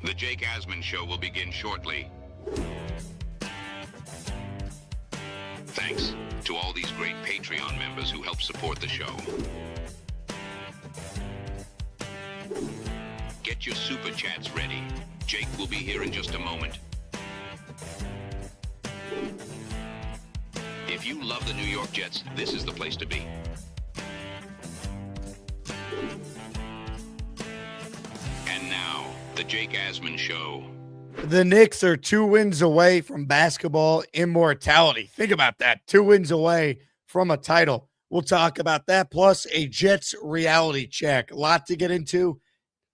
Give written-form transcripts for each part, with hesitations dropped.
The Jake Asman Show will begin shortly. Thanks to all these great Patreon members who help support the show. Get your super chats ready. Jake will be here in just a moment. If you love the New York Jets, this is the place to be. And now, the Jake Asman Show. The Knicks are 2 wins away from basketball immortality. Think about that. 2 wins away from a title. We'll talk about that, plus a Jets reality check. A lot to get into.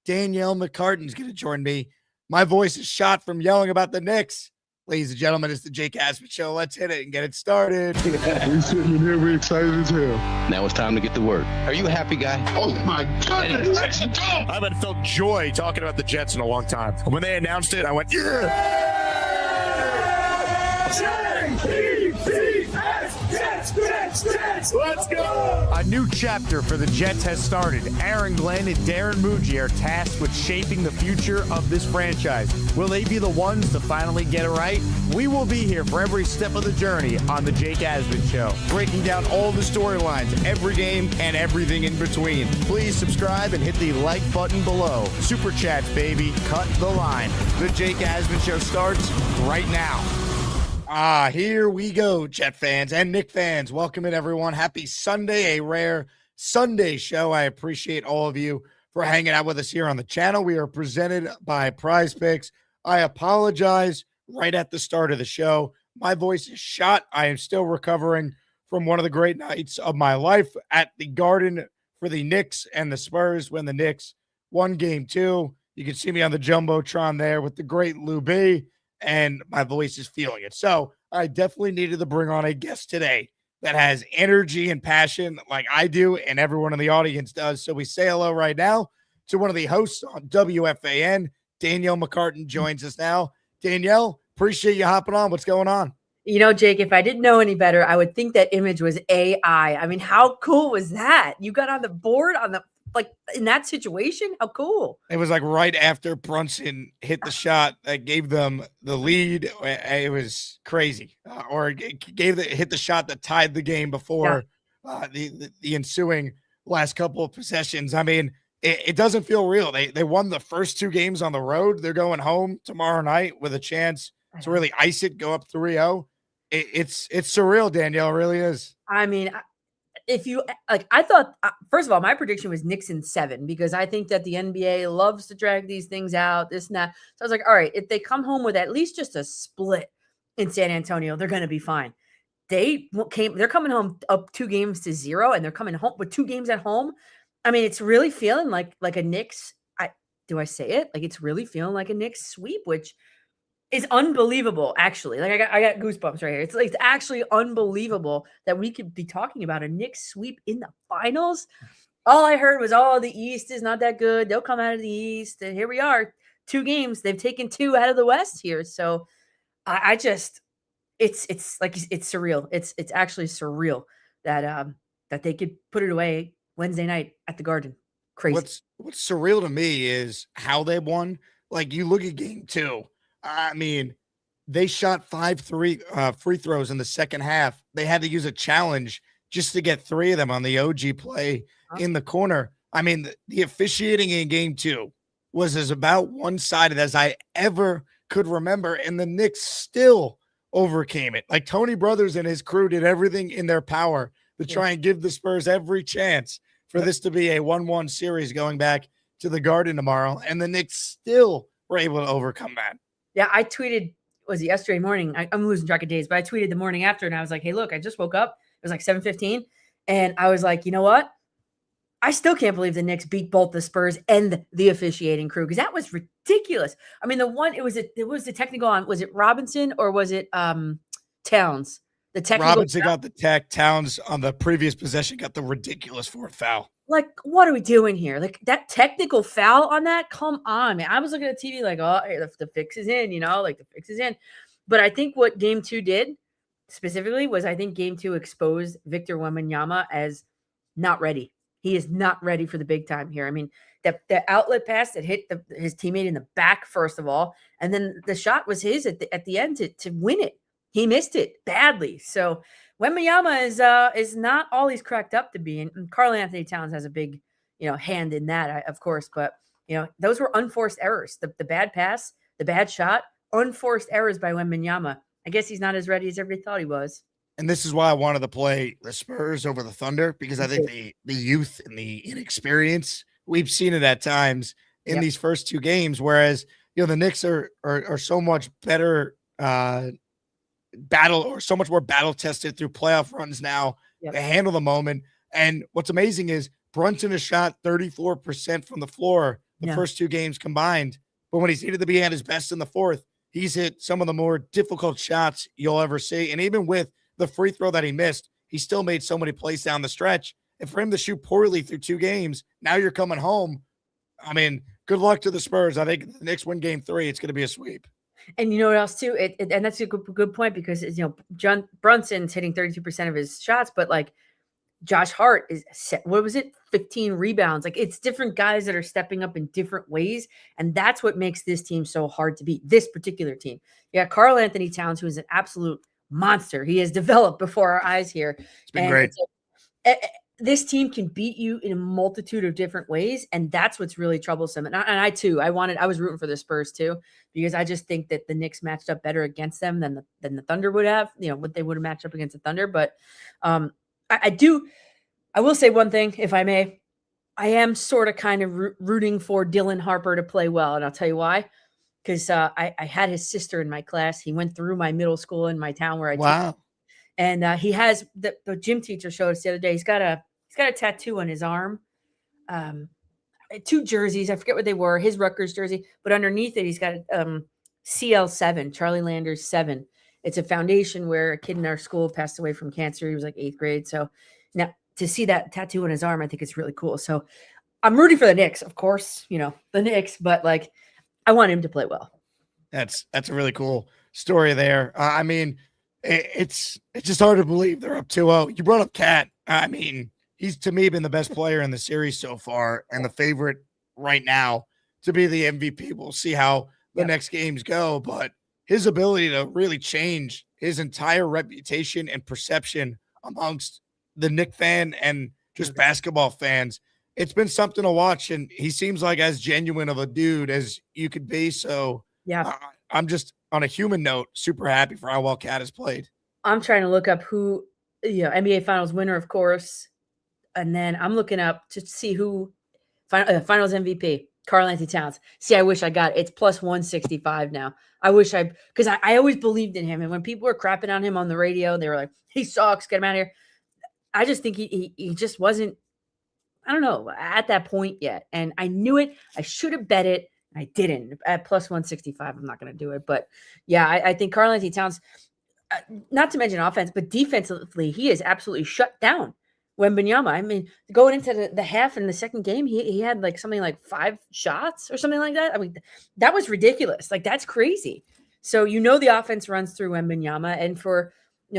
Danielle McCartan is going to join me. My voice is shot from yelling about the Knicks. Ladies and gentlemen, it's the Jake Asman Show. Let's hit it and get it started. We sitting in here, we excited as hell. Now it's time to get to work. Are you a happy guy? Oh my goodness, let's go! I haven't felt joy talking about the Jets in a long time. When they announced it, I went, yeah! Let's go! A new chapter for the Jets has started. Aaron Glenn and Darren Muji are tasked with shaping the future of this franchise. Will they be the ones to finally get it right? We will be here for every step of the journey on the Jake Asman Show, breaking down all the storylines, every game, and everything in between. Please subscribe and hit the like button below. Super chats, baby. Cut the line. The Jake Asman Show starts right now. Here we go, Jet fans and Knick fans. Welcome in, everyone. Happy Sunday, a rare Sunday show. I appreciate all of you for hanging out with us here on the channel. We are presented by PrizePicks. I apologize right at the start of the show. My voice is shot. I am still recovering from one of the great nights of my life at the Garden for the Knicks and the Spurs when the Knicks won Game 2. You can see me on the Jumbotron there with the great Lou B, and my voice is feeling it. So I definitely needed to bring on a guest today that has energy and passion like I do and everyone in the audience does. So we say hello right now to one of the hosts on WFAN. Danielle McCartan joins us now. Danielle, appreciate you hopping on. What's going on? You know, Jake, if I didn't know any better, I would think that image was AI. I mean, how cool was that? You got on the board on the in that situation? How cool. It was like right after Brunson hit the shot that gave them the lead. It was crazy. Hit the shot that tied the game before the ensuing last couple of possessions. I mean, it doesn't feel real. They won the first 2 games on the road. They're going home tomorrow night with a chance to really ice it, go up 3-0. It's surreal, Danielle. It really is. I mean, if you I thought, first of all, my prediction was Knicks in 7 because I think that the NBA loves to drag these things out, this and that. So I was like, all right, if they come home with at least just a split in San Antonio, they're going to be fine. They're coming home up 2-0, and they're coming home with 2 games at home. I mean, it's really feeling like a Knicks. Do I say it? Like, it's really feeling like a Knicks sweep, which is unbelievable, actually. Like, I got goosebumps right here. It's actually unbelievable that we could be talking about a Knicks sweep in the finals. All I heard was, the East is not that good. They'll come out of the East. And here we are, 2 games. They've taken 2 out of the West here. So it's surreal. It's actually surreal that they could put it away Wednesday night at the Garden. Crazy. What's surreal to me is how they won. Like, you look at Game 2. I mean, they shot 5 free throws in the second half. They had to use a challenge just to get 3 of them on the OG play in the corner. I mean, the officiating in Game 2 was as about one-sided as I ever could remember, and the Knicks still overcame it. Like, Tony Brothers and his crew did everything in their power to try and give the Spurs every chance for this to be a 1-1 series going back to the Garden tomorrow, and the Knicks still were able to overcome that. Yeah, I tweeted, was it yesterday morning? I'm losing track of days, but I tweeted the morning after, and I was like, hey, look, I just woke up. It was like 7:15, and I was like, you know what? I still can't believe the Knicks beat both the Spurs and the officiating crew because that was ridiculous. I mean, it was the technical on, was it Robinson or was it Towns? The technical Robinson got the tech. Towns on the previous possession got the ridiculous 4th foul. Like, what are we doing here? Like, that technical foul on that? Come on, man. I was looking at TV like, oh, hey, the fix is in, the fix is in. But I think what Game 2 did specifically was I think Game 2 exposed Victor Wembanyama as not ready. He is not ready for the big time here. I mean, the outlet pass that hit his teammate in the back, first of all, and then the shot was his at the end to win it. He missed it badly. So Wembanyama is not all he's cracked up to be, and Karl Anthony Towns has a big hand in that, of course. But those were unforced errors. The bad pass, the bad shot, unforced errors by Wembanyama. I guess he's not as ready as everybody thought he was. And this is why I wanted to play the Spurs over the Thunder, because I think the youth and the inexperience, we've seen it at times in these first two games, whereas the Knicks are so much better so much more battle tested through playoff runs now. They handle the moment. And what's amazing is Brunson has shot 34% from the floor the first two games combined, but when he's needed to be at his best in the fourth, he's hit some of the more difficult shots you'll ever see. And even with the free throw that he missed, he still made so many plays down the stretch. And for him to shoot poorly through two games, now you're coming home. I mean, good luck to the Spurs. I think the Knicks win game 3. It's going to be a sweep. And you know what else too? And that's a good point, because John Brunson's hitting 32% of his shots, but like Josh Hart is 15 rebounds. Like, it's different guys that are stepping up in different ways, and that's what makes this team so hard to beat. This particular team. You got Karl Anthony Towns, who is an absolute monster. He has developed before our eyes here. It's been great. This team can beat you in a multitude of different ways, and that's what's really troublesome. And I too, I was rooting for the Spurs too, because I just think that the Knicks matched up better against them than the Thunder would have. What they would have matched up against the Thunder. But I will say one thing, if I may. I am sort of kind of rooting for Dylan Harper to play well, and I'll tell you why. Because I had his sister in my class. He went through my middle school in my town where I wow. And he has the gym teacher showed us the other day. He's got a tattoo on his arm, 2 jerseys. I forget what they were. His Rutgers jersey, but underneath it, he's got CL7, Charlie Landers 7. It's a foundation where a kid in our school passed away from cancer. He was like 8th grade. So now to see that tattoo on his arm, I think it's really cool. So I'm rooting for the Knicks, of course. The Knicks, but like, I want him to play well. That's a really cool story there. I mean, it's just hard to believe they're up 2-0. You brought up Cat. I mean, he's to me been the best player in the series so far and the favorite right now to be the MVP. We'll see how the next games go, but his ability to really change his entire reputation and perception amongst the Knicks fan and just basketball fans, it's been something to watch. And he seems like as genuine of a dude as you could be. So I'm just, on a human note, super happy for how well Cat has played. I'm trying to look up who, NBA Finals winner, of course. And then I'm looking up to see who Finals MVP, Karl Anthony Towns. See, I wish I got it. It's plus 165 now. I wish because I always believed in him. And when people were crapping on him on the radio, they were like, he sucks, get him out of here. I just think he just wasn't, I don't know, at that point yet. And I knew it. I should have bet it. I didn't. At plus 165, I'm not going to do it. But yeah, I think Karl Anthony Towns, not to mention offense, but defensively, he is absolutely shut down Wembanyama. I mean, going into the half in the second game, he had like something like 5 shots or something like that. I mean, that was ridiculous. Like, that's crazy. So, the offense runs through Wembanyama, and for,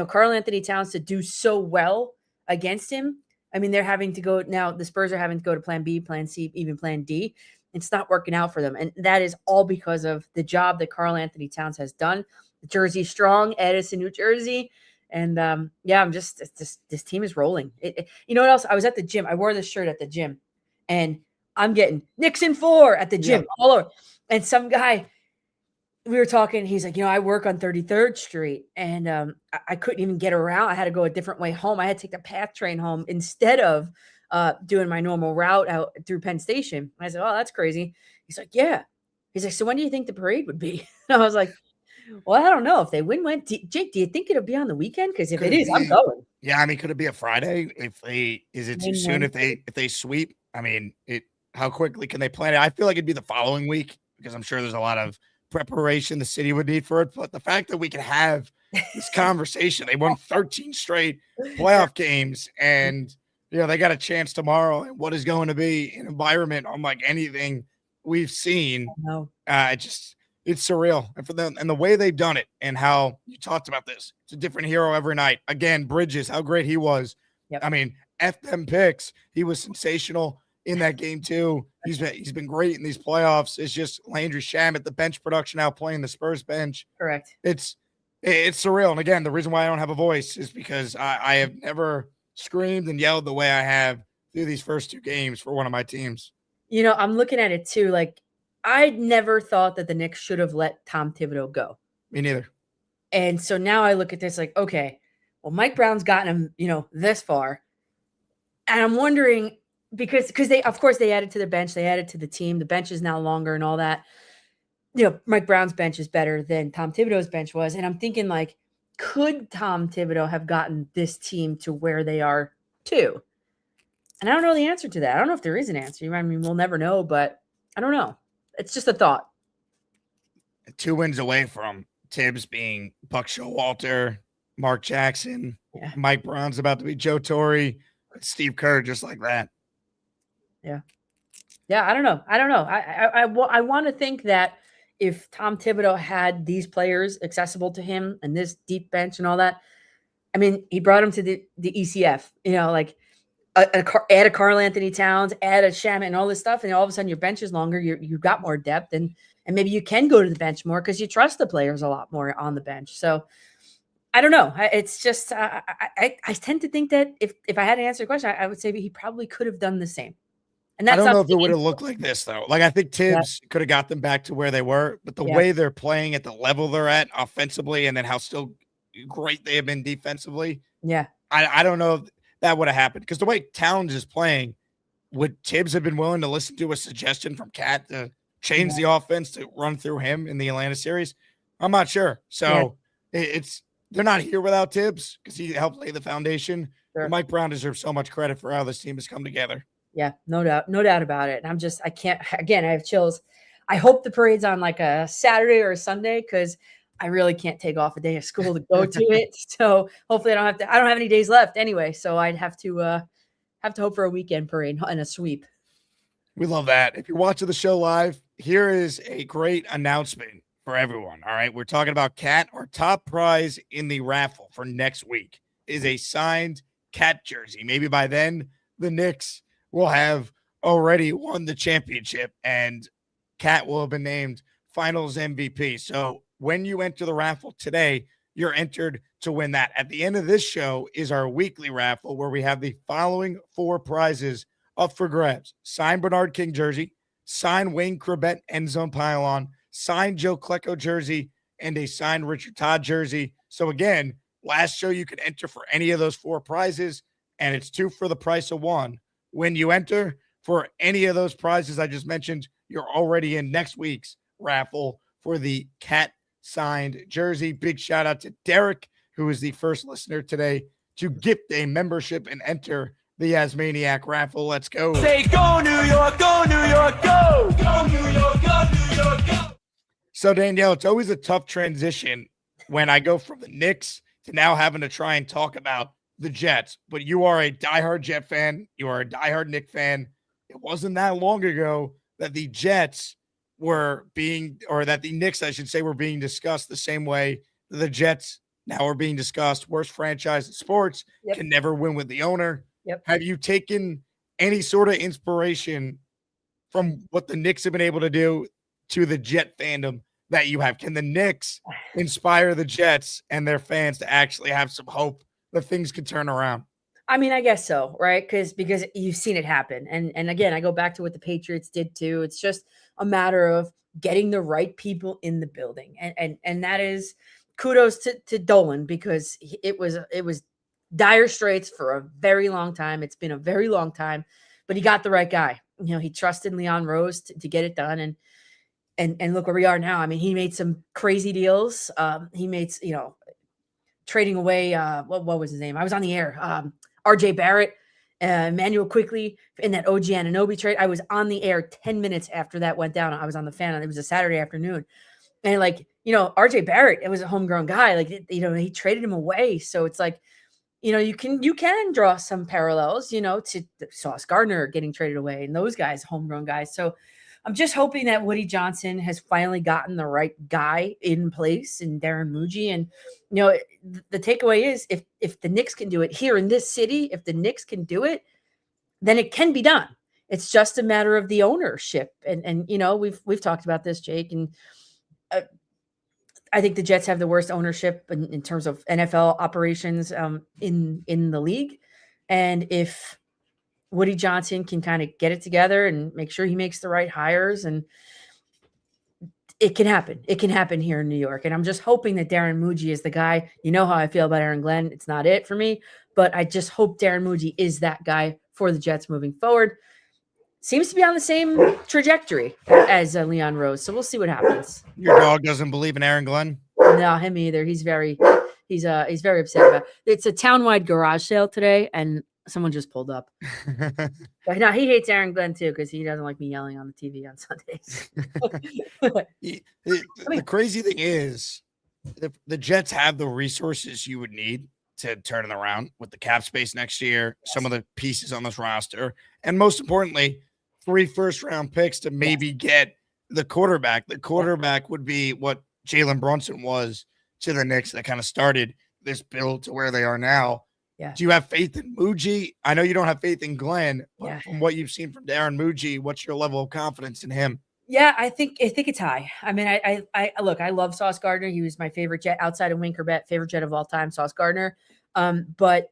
Karl Anthony Towns to do so well against him, I mean, they're having to go now. The Spurs are having to go to plan B, plan C, even plan D. It's not working out for them. And that is all because of the job that Karl Anthony Towns has done. Jersey strong, Edison, New Jersey. And I'm just, this team is rolling. You know what else? I was at the gym. I wore this shirt at the gym, and I'm getting Knicks in 4 at the gym all over. And some guy, we were talking, he's like, I work on 33rd Street, and I couldn't even get around. I had to go a different way home. I had to take the PATH train home instead of doing my normal route out through Penn Station. I said, oh, that's crazy. He's like, yeah. He's like, so when do you think the parade would be? And I was like, well, I don't know. If they win, Jake, do you think it'll be on the weekend? Because if it is, I'm going. Yeah, I mean, could it be a Friday? Is it too soon if they sweep? I mean, how quickly can they plan it? I feel like it'd be the following week, because I'm sure there's a lot of preparation the city would need for it. But the fact that we can have this conversation, they won 13 straight playoff games, and they got a chance tomorrow. And what is going to be an environment unlike anything we've seen? It's surreal. And for them, and the way they've done it, and how you talked about this, it's a different hero every night. Again, Bridges, how great he was. Yep. I mean, F them picks. He was sensational. in that game too. He's been great in these playoffs. It's just Landry Shamet, the bench production out playing the Spurs bench. Correct. It's surreal. And again, the reason why I don't have a voice is because I have never screamed and yelled the way I have through these first 2 games for one of my teams. You know, I'm looking at it too. Like, I never thought that the Knicks should have let Tom Thibodeau go. Me neither. And so now I look at this like, okay, well, Mike Brown's gotten him, this far. And I'm wondering, because they, of course, they added to the bench, they added to the team. The bench is now longer and all that. Mike Brown's bench is better than Tom Thibodeau's bench was. And I'm thinking, like, could Tom Thibodeau have gotten this team to where they are too? And I don't know the answer to that. I don't know if there is an answer. I mean, we'll never know, but I don't know. It's just a thought. 2 wins away from Tibbs being Buck Showalter, Mark Jackson, Mike Brown's about to be Joe Torre, Steve Kerr, just like that. Yeah. I don't know. I want to think that if Tom Thibodeau had these players accessible to him and this deep bench and all that, I mean, he brought him to the ECF, like add a Karl Anthony Towns, add a Shamet and all this stuff. And all of a sudden your bench is longer. You've got more depth and maybe you can go to the bench more because you trust the players a lot more on the bench. So I don't know. It's just, I tend to think that if I had to answer the question, I would say he probably could have done the same. And that's I don't know if it would have looked like this though. Like, I think Tibbs could have got them back to where they were, but the way they're playing at the level they're at offensively, and then how still great they have been defensively. Yeah. I don't know if that would have happened, because the way Towns is playing, would Tibbs have been willing to listen to a suggestion from Cat to change the offense to run through him in the Atlanta series? I'm not sure. So they're not here without Tibbs because he helped lay the foundation. Sure. Mike Brown deserves so much credit for how this team has come together. Yeah, no doubt about it. And I have chills. I hope the parade's on like a Saturday or a Sunday, because I really can't take off a day of school to go to it. So hopefully I don't have any days left anyway. So I'd have to hope for a weekend parade and a sweep. We love that. If you're watching the show live, here is a great announcement for everyone. All right. We're talking about Cat. Our top prize in the raffle for next week is a signed Cat jersey. Maybe by then the Knicks will have already won the championship and Cat will have been named finals MVP. So when you enter the raffle today, you're entered to win that. At the end of this show is our weekly raffle, where we have the following 4 prizes up for grabs: signed Bernard King jersey, signed Wayne Corbett end zone pylon, signed Joe Klecko jersey, and a signed Richard Todd jersey. So again, last show you could enter for any of those 4 prizes, and it's 2 for the price of 1. When you enter for any of those prizes I just mentioned, you're already in next week's raffle for the Cat signed jersey. Big shout out to Derek, who is the first listener today to gift a membership and enter the Asmaniac raffle. Let's go. Say go New York, go New York, go! Go New York, go New York, go! So Danielle, it's always a tough transition when I go from the Knicks to now having to try and talk about the Jets. But you are a diehard Jet fan. You are a diehard Knick fan. It wasn't that long ago that the Jets were being, or that the Knicks, I should say, were being discussed the same way the Jets now are being discussed. Worst franchise in sports, can never win with the owner. Have you taken any sort of inspiration from what the Knicks have been able to do to the Jet fandom that you have? Can the Knicks inspire the Jets and their fans to actually have some hope that things can turn around? I mean, I guess so, right? Because you've seen it happen. And again, I go back to what the Patriots did too. It's just a matter of getting the right people in the building. And that is kudos to Dolan, because it was dire straits for a very long time. It's been a very long time, but he got the right guy. He trusted Leon Rose to get it done. And look where we are now. I mean, he made some crazy deals. He made, trading away, what was his name? I was on the air. RJ Barrett, Emmanuel Quickly in that OG Anunoby trade. I was on the air 10 minutes after that went down. I was on the fan. It was a Saturday afternoon. And RJ Barrett, it was a homegrown guy. He traded him away. So it's like, you can draw some parallels, to Sauce Gardner getting traded away and those guys, homegrown guys. So I'm just hoping that Woody Johnson has finally gotten the right guy in place in Darren Muji. And, the takeaway is if the Knicks can do it here in this city, if the Knicks can do it, then it can be done. It's just a matter of the ownership. And we've talked about this, Jake, and I think the Jets have the worst ownership in terms of NFL operations in the league. And if Woody Johnson can kind of get it together and make sure he makes the right hires, and it can happen. It can happen here in New York. And I'm just hoping that Darren Muji is the guy. You know how I feel about Aaron Glenn. It's not it for me, but I just hope Darren Muji is that guy for the Jets moving forward. Seems to be on the same trajectory as Leon Rose. So we'll see what happens. Your dog doesn't believe in Aaron Glenn? No, him either. He's very upset about it. It's a townwide garage sale today, and someone just pulled up. But no, he hates Aaron Glenn too because he doesn't like me yelling on the TV on Sundays. The crazy thing is, the Jets have the resources you would need to turn it around with the cap space next year, some of the pieces on this roster, and most importantly, 3 first-round picks to maybe get the quarterback. The quarterback would be what Jalen Brunson was to the Knicks that kind of started this build to where they are now. Yeah. Do you have faith in Muji? I know you don't have faith in Glenn, but from what you've seen from Darren Muji, what's your level of confidence in him? Yeah, I think it's high. I mean, I look, I love Sauce Gardner. He was my favorite Jet outside of Winkerbet, favorite Jet of all time, Sauce Gardner. But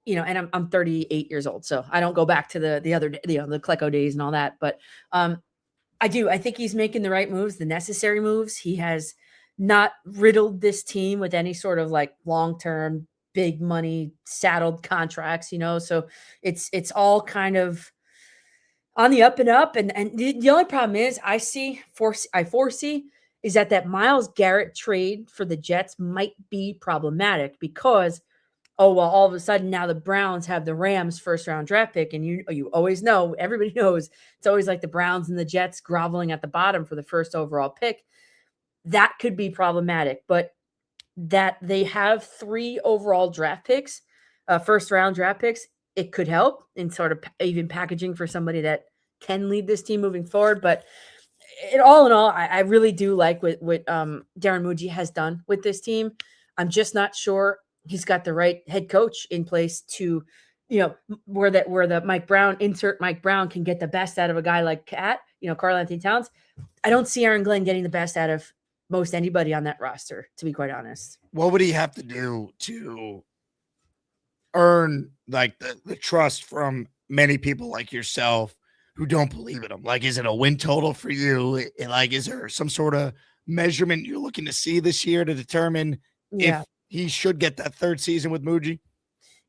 and I'm 38 years old, so I don't go back to the other, the Klecko days and all that. But I think he's making the right moves, the necessary moves. He has not riddled this team with any sort of like long-term, big money saddled contracts, so it's all kind of on the up and up. And the only problem is I foresee is that Myles Garrett trade for the Jets might be problematic because, all of a sudden now the Browns have the Rams first round draft pick. And you always know, everybody knows it's always like the Browns and the Jets groveling at the bottom for the first overall pick. That could be problematic, but that they have 3 overall draft picks, first round draft picks, it could help in sort of even packaging for somebody that can lead this team moving forward. But all in all, I really do like what Darren Muji has done with this team. I'm just not sure he's got the right head coach in place to, where the Mike Brown can get the best out of a guy like Karl Anthony Towns. I don't see Aaron Glenn getting the best out of most anybody on that roster, to be quite honest. What would he have to do to earn like the trust from many people like yourself who don't believe in him? Like, is it a win total for you? Like, is there some sort of measurement you're looking to see this year to determine if he should get that 3rd season with Muji?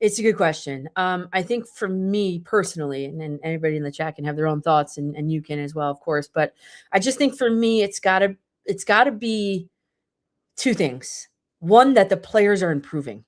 It's a good question. I think for me personally, and then anybody in the chat can have their own thoughts, and you can as well, of course. But I just think for me, it's gotta be 2 things. One, that the players are improving.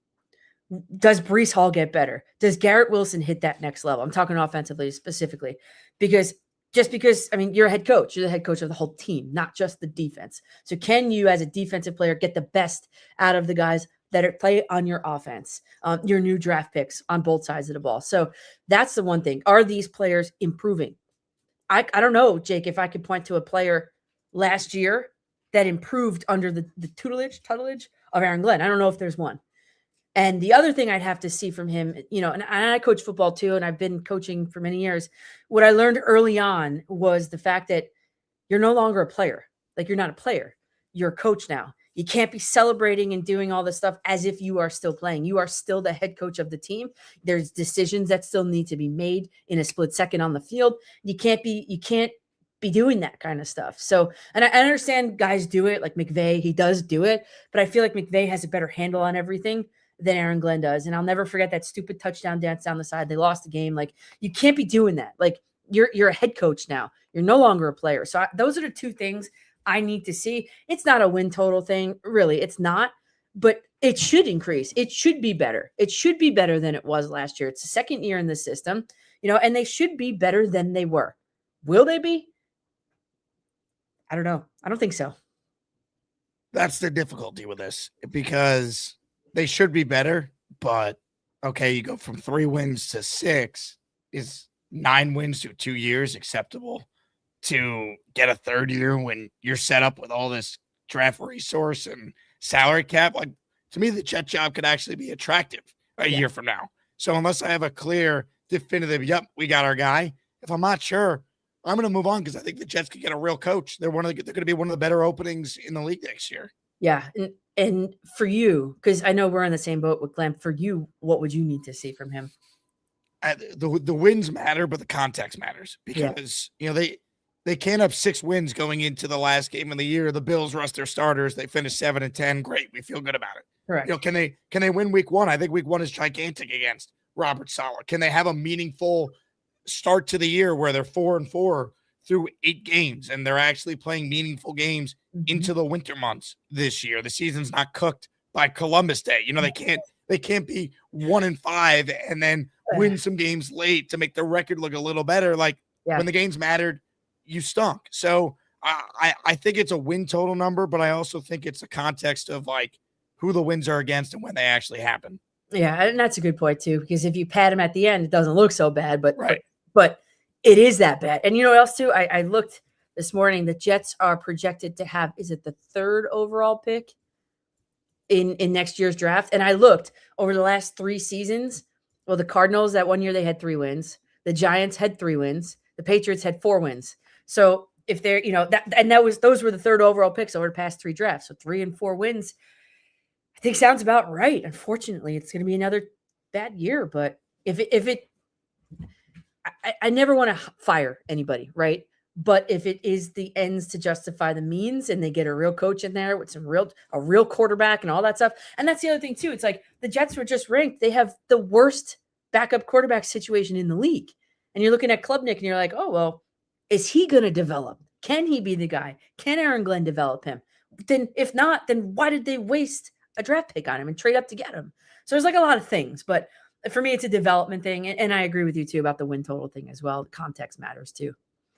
Does Breece Hall get better? Does Garrett Wilson hit that next level? I'm talking offensively specifically, because you're a head coach. You're the head coach of the whole team, not just the defense. So can you, as a defensive player, get the best out of the guys that play on your offense, your new draft picks on both sides of the ball? So that's the one thing. Are these players improving? I don't know, Jake, if I could point to a player last year that improved under the tutelage of Aaron Glenn. I don't know if there's one. And the other thing I'd have to see from him, and I coach football too, and I've been coaching for many years. What I learned early on was the fact that you're no longer a player. Like, you're not a player. You're a coach now. You can't be celebrating and doing all this stuff as if you are still playing. You are still the head coach of the team. There's decisions that still need to be made in a split second on the field. You can't be doing that kind of stuff. So, and I understand guys do it, like McVay, he does do it, but I feel like McVay has a better handle on everything than Aaron Glenn does. And I'll never forget that stupid touchdown dance down the side. They lost the game. Like, you can't be doing that. Like, you're a head coach now. You're no longer a player. So those are the 2 things I need to see. It's not a win total thing. Really, it's not, but it should increase. It should be better. It should be better than it was last year. It's the 2nd year in the system, and they should be better than they were. Will they be? I don't know. I don't think so. That's the difficulty with this, because they should be better, but okay, you go from 3 wins to 6. Is 9 wins to 2 years acceptable to get a 3rd year when you're set up with all this draft resource and salary cap? Like, to me, the Jet job could actually be attractive a year from now. So unless I have a clear, definitive, yep, we got our guy, if I'm not sure, I'm going to move on because I think the Jets could get a real coach. They're going to be one of the better openings in the league next year. Yeah. And for you, because I know we're on the same boat with Glenn, for you, what would you need to see from him? The wins matter, but the context matters because, they can't have 6 wins going into the last game of the year. The Bills rest their starters. They finished 7-10. Great. We feel good about it. Correct. Can they win week 1? I think week 1 is gigantic against Robert Saleh. Can they have a meaningful start to the year where they're 4-4 through 8 games and they're actually playing meaningful games into the winter months this year? The season's not cooked by Columbus Day. They can't be 1-5 and then win some games late to make the record look a little better. When the games mattered, you stunk. So I think it's a win total number, but I also think it's a context of who the wins are against and when they actually happen. Yeah, and that's a good point too, because if you pat him at the end, it doesn't look so bad, but right. But it is that bad. And you know what else too? I looked this morning. The Jets are projected to have, is it the 3rd overall pick in next year's draft? And I looked over the last 3 seasons. Well, the Cardinals, that one year they had 3 wins. The Giants had 3 wins. The Patriots had 4 wins. So if they're, those were the 3rd overall picks over the past 3 drafts. So 3 and 4 wins, I think sounds about right. Unfortunately, it's going to be another bad year. But I never want to fire anybody, right? But if it is the ends to justify the means and they get a real coach in there with a real quarterback and all that stuff. And that's the other thing too. It's like the Jets were just ranked. They have the worst backup quarterback situation in the league. And you're looking at Klubnik and you're like, oh, well, is he going to develop? Can he be the guy? Can Aaron Glenn develop him? Then if not, then why did they waste a draft pick on him and trade up to get him? So there's a lot of things, but for me, it's a development thing. And I agree with you too about the win total thing as well. The context matters too.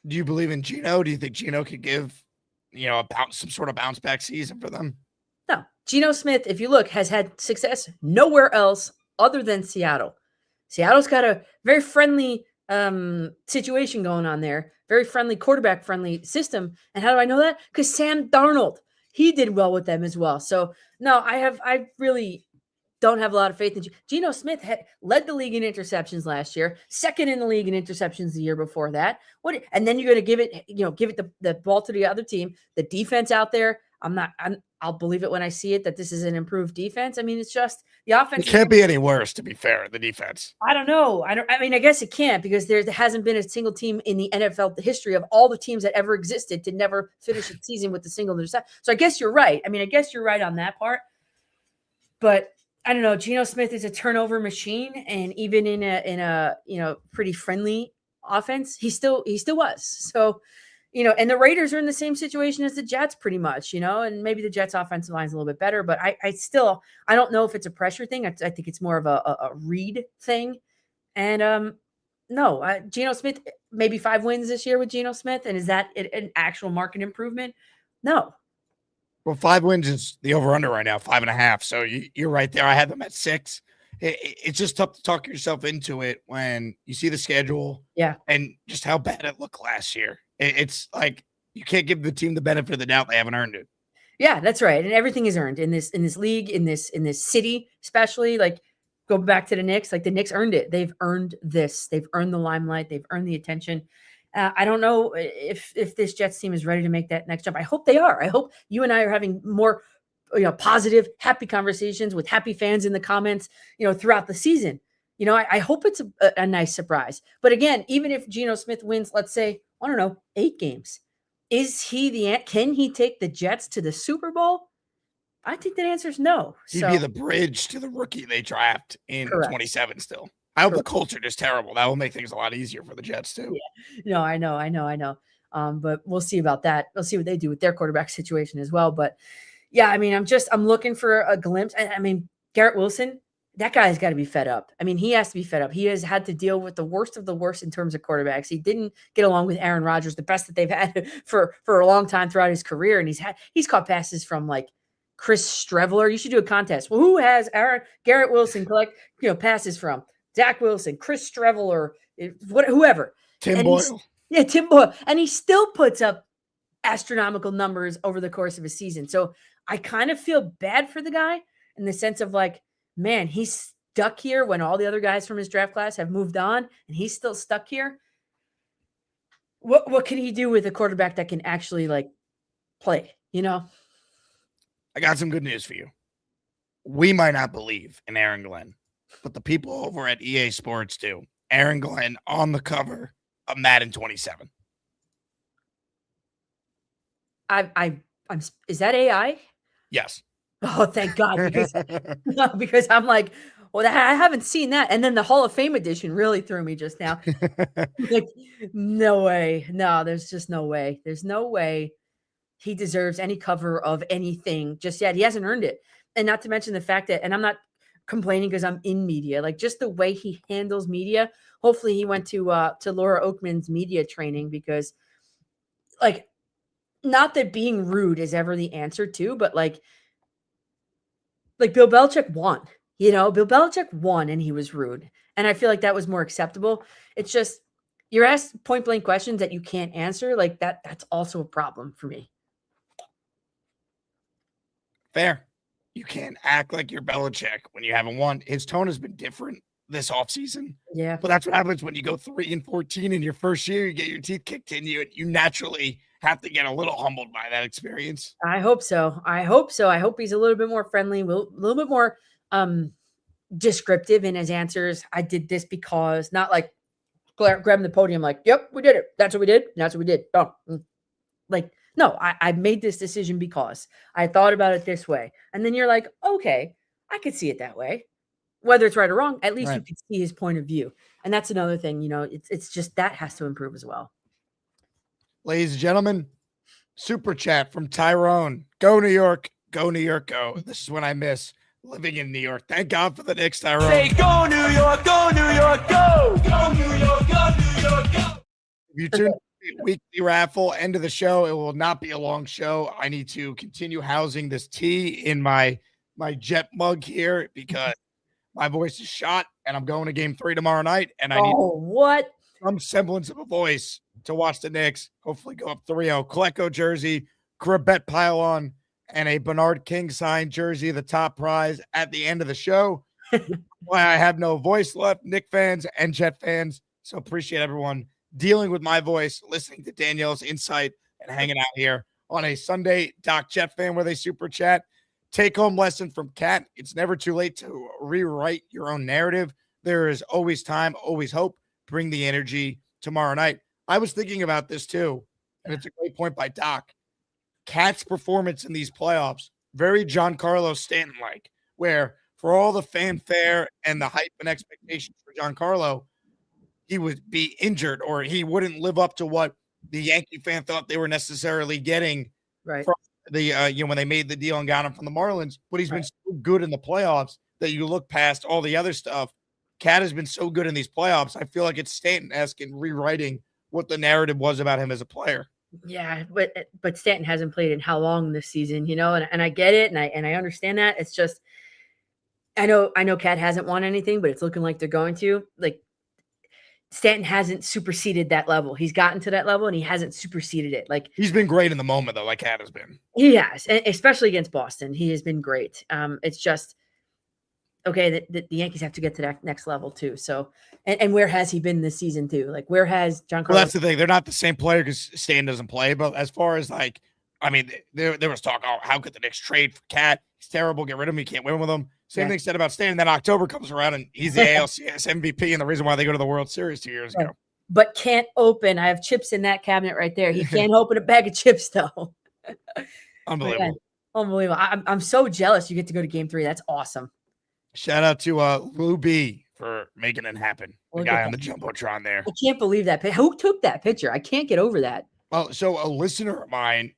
Do you believe in Geno? Do you think Geno could give, some sort of bounce back season for them? No. Geno Smith, if you look, has had success nowhere else other than Seattle. Seattle's got a very friendly situation going on there. Very friendly, quarterback friendly system. And how do I know that? Because Sam Darnold, he did well with them as well. So no, I really don't have a lot of faith in Geno Smith. Led the league in interceptions last year, 2nd in the league in interceptions the year before that. And then you're going to give it the ball to the other team. The defense out there, I'll believe it when I see it that this is an improved defense. I mean, it's just the offense. It can't be any worse, to be fair, the defense. I don't know. I guess it can't, because there hasn't been a single team in the NFL history of all the teams that ever existed to never finish a season with a single interception. So I guess you're right. I guess you're right on that part. But I don't know. Geno Smith is a turnover machine, and even in a pretty friendly offense, he still was. So, and the Raiders are in the same situation as the Jets pretty much, and maybe the Jets offensive line is a little bit better, but I don't know if it's a pressure thing. I think it's more of a read thing. And no, Geno Smith, maybe 5 wins this year with Geno Smith. And is that an actual market improvement? No. Well, 5 wins is the over-under right now, 5.5. So you're right there. I had them at 6. It's just tough to talk yourself into it when you see the schedule, and just how bad it looked last year. It's like you can't give the team the benefit of the doubt; they haven't earned it. Yeah, that's right. And everything is earned in this league, in this city, especially. Go back to the Knicks. The Knicks earned it. They've earned this. They've earned the limelight. They've earned the attention. I don't know if this Jets team is ready to make that next jump. I hope they are. I hope you and I are having more, positive, happy conversations with happy fans in the comments, throughout the season. I hope it's a nice surprise. But again, even if Geno Smith wins, let's say, 8 games, can he take the Jets to the Super Bowl? I think that answer is no. He'd be the bridge to the rookie they draft in 27 still. I hope the Colts are just terrible. That will make things a lot easier for the Jets too. Yeah. No, I know. But we'll see about that. We'll see what they do with their quarterback situation as well. But yeah, I mean, I'm looking for a glimpse. I mean, Garrett Wilson, that guy's got to be fed up. I mean, he has to be fed up. He has had to deal with the worst of the worst in terms of quarterbacks. He didn't get along with Aaron Rodgers, the best that they've had for a long time throughout his career. And he's caught passes from like Chris Streveler. You should do a contest. Well, who has Garrett Wilson collect passes from? Zach Wilson, Chris Streveler, whoever. Tim Boyle. Yeah, Tim Boyle. And he still puts up astronomical numbers over the course of a season. So I kind of feel bad for the guy in the sense of like, man, he's stuck here when all the other guys from his draft class have moved on and he's still stuck here. What can he do with a quarterback that can actually like play? You know, I got some good news for you. We might not believe in Aaron Glenn, but the people over at EA Sports do. Aaron Glenn on the cover of Madden 27. I'm. Is that AI? Yes. Oh, thank God, because because I'm like, well, I haven't seen that. And then the Hall of Fame edition really threw me just now. Like, no way. No, there's just no way. There's no way he deserves any cover of anything just yet. He hasn't earned it. And not to mention the fact that, and I'm not complaining because I'm in media, like just the way he handles media. Hopefully he went to Laura Oakman's media training because like, not that being rude is ever the answer too, but like Bill Belichick won, Bill Belichick won and he was rude. And I feel like that was more acceptable. It's just, you're asked point blank questions that you can't answer. Like that's also a problem for me. Fair. You can't act like you're Belichick when you haven't won. His tone has been different this offseason. Yeah. But that's what happens when you go 3-14 in your first year, you get your teeth kicked in you, and you naturally have to get a little humbled by that experience. I hope so. I hope he's a little bit more friendly, a little bit more descriptive in his answers. I did this because, not like grabbing the podium like, yep, we did it. That's what we did. That's what we did. Oh, like, no, I made this decision because I thought about it this way. And then you're like, okay, I could see it that way. Whether it's right or wrong, at least you can see his point of view. And that's another thing, it's just that has to improve as well. Ladies and gentlemen, super chat from Tyrone. Go New York. Go New York. Go. This is when I miss living in New York. Thank God for the Knicks, Tyrone. Say go New York, go New York, go! Go New York, go New York, go! If you tune in the weekly raffle, end of the show, it will not be a long show. I need to continue housing this tea in my Jet mug here because my voice is shot and I'm going to game 3 tomorrow night. And I need some semblance of a voice to watch the Knicks hopefully go up 3-0. Coleco jersey, Corbett pylon, and a Bernard King signed jersey, the top prize at the end of the show. Why I have no voice left, Knicks fans and Jet fans. So appreciate everyone dealing with my voice, listening to Danielle's insight, and hanging out here on a Sunday. Doc Jet fan where they super chat. Take home lesson from Kat. It's never too late to rewrite your own narrative. There is always time, always hope. Bring the energy tomorrow night. I was thinking about this too, and it's a great point by Doc. Kat's performance in these playoffs, very Giancarlo Stanton-like, where for all the fanfare and the hype and expectations for Giancarlo, he would be injured or he wouldn't live up to what the Yankee fan thought they were necessarily getting from the when they made the deal and got him from the Marlins. But he's been so good in the playoffs that you look past all the other stuff. Kat has been so good in these playoffs. I feel like it's Stanton-esque in rewriting what the narrative was about him as a player. Yeah, but Stanton hasn't played in how long this season, and I get it, and I understand that. It's just I know Kat hasn't won anything, but it's looking like they're going to. Like Stanton hasn't superseded that level. He's gotten to that level and he hasn't superseded it. Like he's been great in the moment though, like Kat has been. He has, especially against Boston. He has been great. It's just okay, the Yankees have to get to that next level too. So, and where has he been this season too? Like where has Giancarlo? Well, that's the thing. They're not the same player because Stan doesn't play. But as far as like, I mean, there was talk, oh, how could the Knicks trade for Kat? He's terrible. Get rid of him. You can't win with him. Same thing said about Stan. And then October comes around and he's the ALCS MVP and the reason why they go to the World Series 2 years ago. But can't open. I have chips in that cabinet right there. He can't open a bag of chips though. Unbelievable. Man, unbelievable. I'm so jealous you get to go to game 3. That's awesome. Shout out to Lou B for making it happen. The guy on the Jumbotron there. I can't believe that. Who took that picture? I can't get over that. Well, so a listener of mine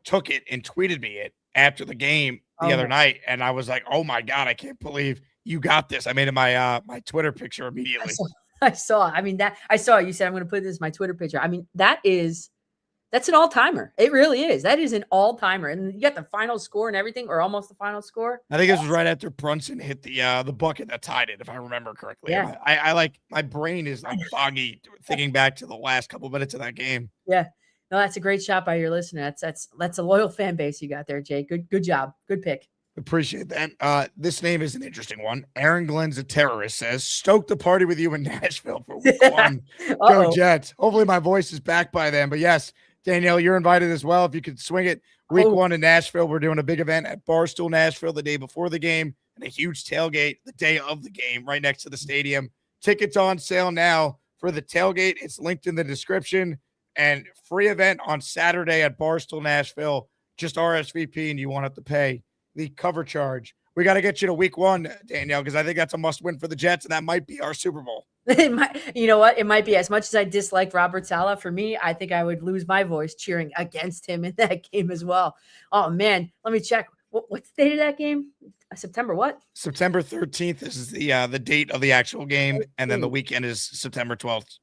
took it and tweeted me it after the game the other night. And I was like, oh my God, I can't believe you got this. I made it my my Twitter picture immediately. I saw. I mean, I saw you said I'm going to put this in my Twitter picture. I mean, that's an all-timer. It really is. That is an all-timer. And you got the final score and everything, or almost the final score. I think this was right after Brunson hit the bucket that tied it, if I remember correctly. Yeah. I like, my brain is like foggy thinking back to the last couple minutes of that game. Yeah. No, that's a great shot by your listener. That's a loyal fan base you got there, Jake. Good job. Good pick. Appreciate that. This name is an interesting one. Aaron Glenn's a terrorist says, stoked to party with you in Nashville for week one. Go Jets. Hopefully my voice is back by then. But yes, Danielle, you're invited as well. If you could swing it week one in Nashville, we're doing a big event at Barstool Nashville the day before the game and a huge tailgate the day of the game right next to the stadium. Tickets on sale now for the tailgate. It's linked in the description, and free event on Saturday at Barstool Nashville. Just RSVP and you won't have to pay the cover charge. We got to get you to week one, Danielle, because I think that's a must win for the Jets, and that might be our Super Bowl. It might, you know what? It might be. As much as I dislike Robert Saleh, for me, I think I would lose my voice cheering against him in that game as well. Oh, man. Let me check. What's the date of that game? September what? September 13th is the date of the actual game, and then the weekend is September 12th.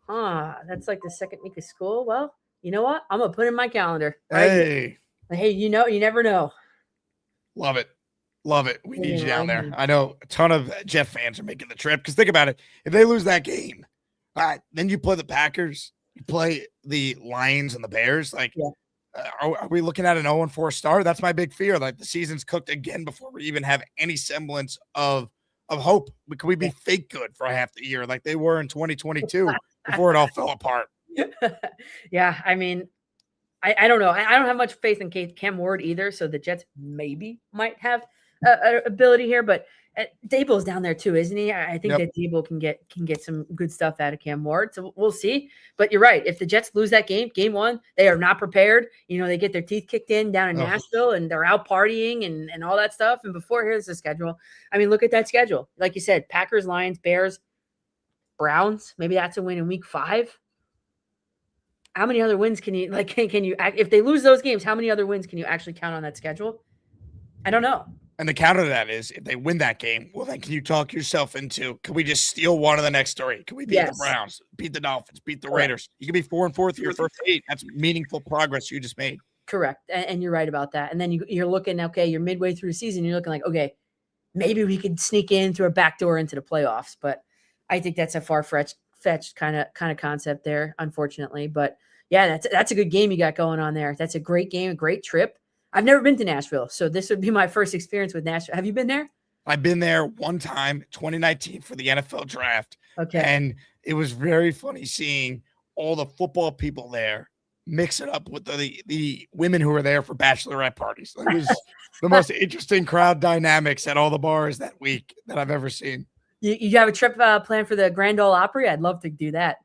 That's like the second week of school. Well, you know what? I'm going to put it in my calendar. Hey. Hey, you never know. Love it. Love it. We need you down there. I know a ton of Jet fans are making the trip because think about it. If they lose that game, all right, then you play the Packers, you play the Lions and the Bears. Like, are we looking at an 0-4 start? That's my big fear. Like, the season's cooked again before we even have any semblance of hope. Could we be fake good for half the year like they were in 2022 before it all fell apart? Yeah, I mean, I don't know. I don't have much faith in Cam Ward either, so the Jets maybe might have ability here, but Daboll's down there too, isn't he? I think that Daboll can get some good stuff out of Cam Ward, so we'll see. But you're right. If the Jets lose that game one, they are not prepared. You know, they get their teeth kicked in down in Nashville, and they're out partying and all that stuff. And before, here's the schedule. I mean, look at that schedule. Like you said, Packers, Lions, Bears, Browns. Maybe that's a win in week 5. How many other wins can you if they lose those games, how many other wins can you actually count on that schedule? I don't know. And the counter to that is if they win that game, well, then can you talk yourself into, can we just steal one of the next 3? Can we beat the Browns, beat the Dolphins, beat the Raiders? You can be 4-4 through your first 8. That's meaningful progress you just made. Correct. And you're right about that. And then you're looking, okay, you're midway through the season. You're looking like, okay, maybe we could sneak in through a back door into the playoffs. But I think that's a far-fetched kind of concept there, unfortunately. But yeah, that's a good game you got going on there. That's a great game, a great trip. I've never been to Nashville, so this would be my first experience with Nashville. Have you been there? I've been there one time, 2019, for the NFL draft. Okay. And it was very funny seeing all the football people there mix it up with the women who were there for bachelorette parties. It was the most interesting crowd dynamics at all the bars that week that I've ever seen. You have a trip planned for the Grand Ole Opry? I'd love to do that.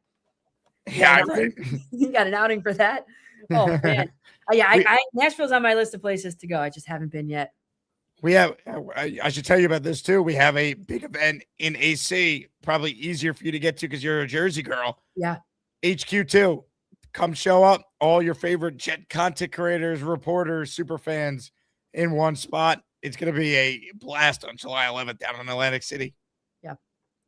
Yeah, right. You got an outing for that? Oh, man. Nashville's on my list of places to go. I just haven't been yet. We have, I should tell you about this too. We have a big event in AC, probably easier for you to get to because you're a Jersey girl. Yeah. HQ2. Come show up. All your favorite Jet content creators, reporters, super fans in one spot. It's going to be a blast on July 11th down in Atlantic City. Yeah.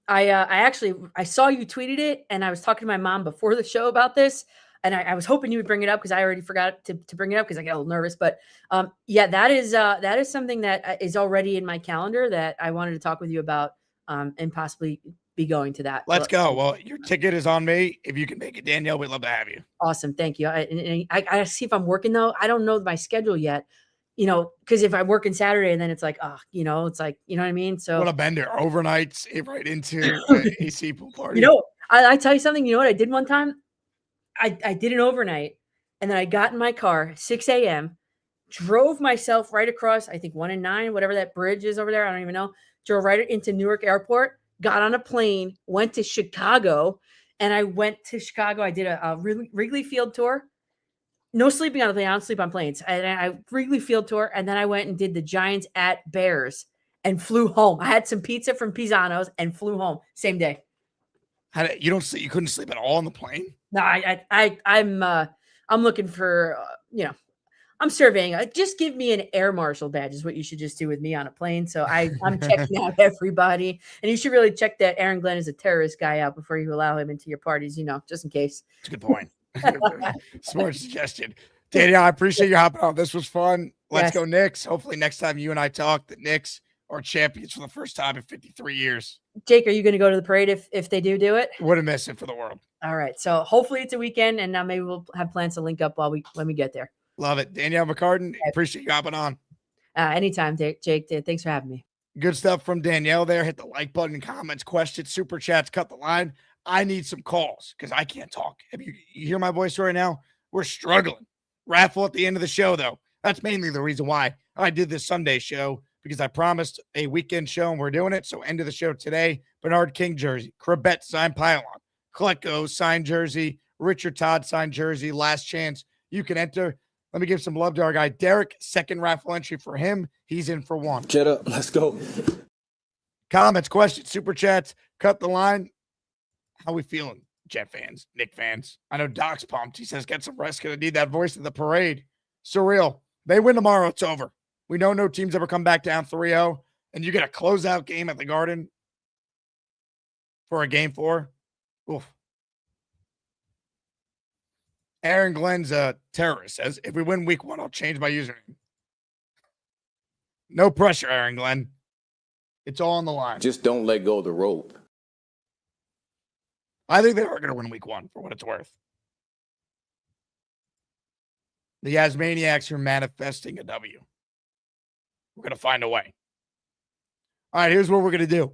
I saw you tweeted it, and I was talking to my mom before the show about this, and I was hoping you would bring it up because I already forgot to bring it up because I got a little nervous. But that is something that is already in my calendar that I wanted to talk with you about and possibly be going to that. Let's go. Well, your ticket is on me. If you can make it, Danielle, we'd love to have you. Awesome. Thank you. I see if I'm working though. I don't know my schedule yet, because if I'm working Saturday and then it's like, it's like, you know what I mean? So what a bender. Overnights right into AC pool party. I tell you something, you know what I did one time? I did an overnight and then I got in my car 6 a.m., drove myself right across, I think 1 and 9, whatever that bridge is over there. I don't even know. Drove right into Newark Airport, got on a plane, went to Chicago, and I went to Chicago. I did a Wrigley Field tour. No sleeping on the plane. I don't sleep on planes. And I Wrigley Field tour, and then I went and did the Giants at Bears and flew home. I had some pizza from Pisano's and flew home same day. You don't sleep? You couldn't sleep at all on the plane? No, I'm looking for I'm surveying. Just give me an air marshal badge is what you should just do with me on a plane. So I'm checking out everybody, and you should really check that Aaron Glenn is a terrorist guy out before you allow him into your parties. Just in case. That's a good point. Smart suggestion. Danielle, I appreciate you hopping on. This was fun. Let's go Knicks. Hopefully next time you and I talk, the Knicks are champions for the first time in 53 years. Jake, are you going to go to the parade if they do it? Wouldn't miss it for the world. All right. So hopefully it's a weekend, and now maybe we'll have plans to link up when we get there. Love it. Danielle McCartan, appreciate you hopping on. Anytime, Jake. Thanks for having me. Good stuff from Danielle there. Hit the like button, comments, questions, super chats, cut the line. I need some calls because I can't talk. If you hear my voice right now, we're struggling. Raffle at the end of the show, though. That's mainly the reason why I did this Sunday show, because I promised a weekend show and we're doing it. So end of the show today, Bernard King jersey, Corbett signed pylon, Klecko signed jersey, Richard Todd signed jersey, last chance. You can enter. Let me give some love to our guy, Derek. Second raffle entry for him. He's in for one. Jet up. Let's go. Comments, questions, super chats, cut the line. How we feeling, Jet fans, Knick fans? I know Doc's pumped. He says, get some rest. Gonna need that voice of the parade. Surreal. They win tomorrow. It's over. We know no team's ever come back down 3-0, and you get a closeout game at the Garden for a game 4. Oof. Aaron Glenn's a terrorist says, if we win week 1, I'll change my username. No pressure, Aaron Glenn. It's all on the line. Just don't let go of the rope. I think they are going to win week 1 for what it's worth. The Asmaniacs are manifesting a W. We're going to find a way. All right, here's what we're going to do.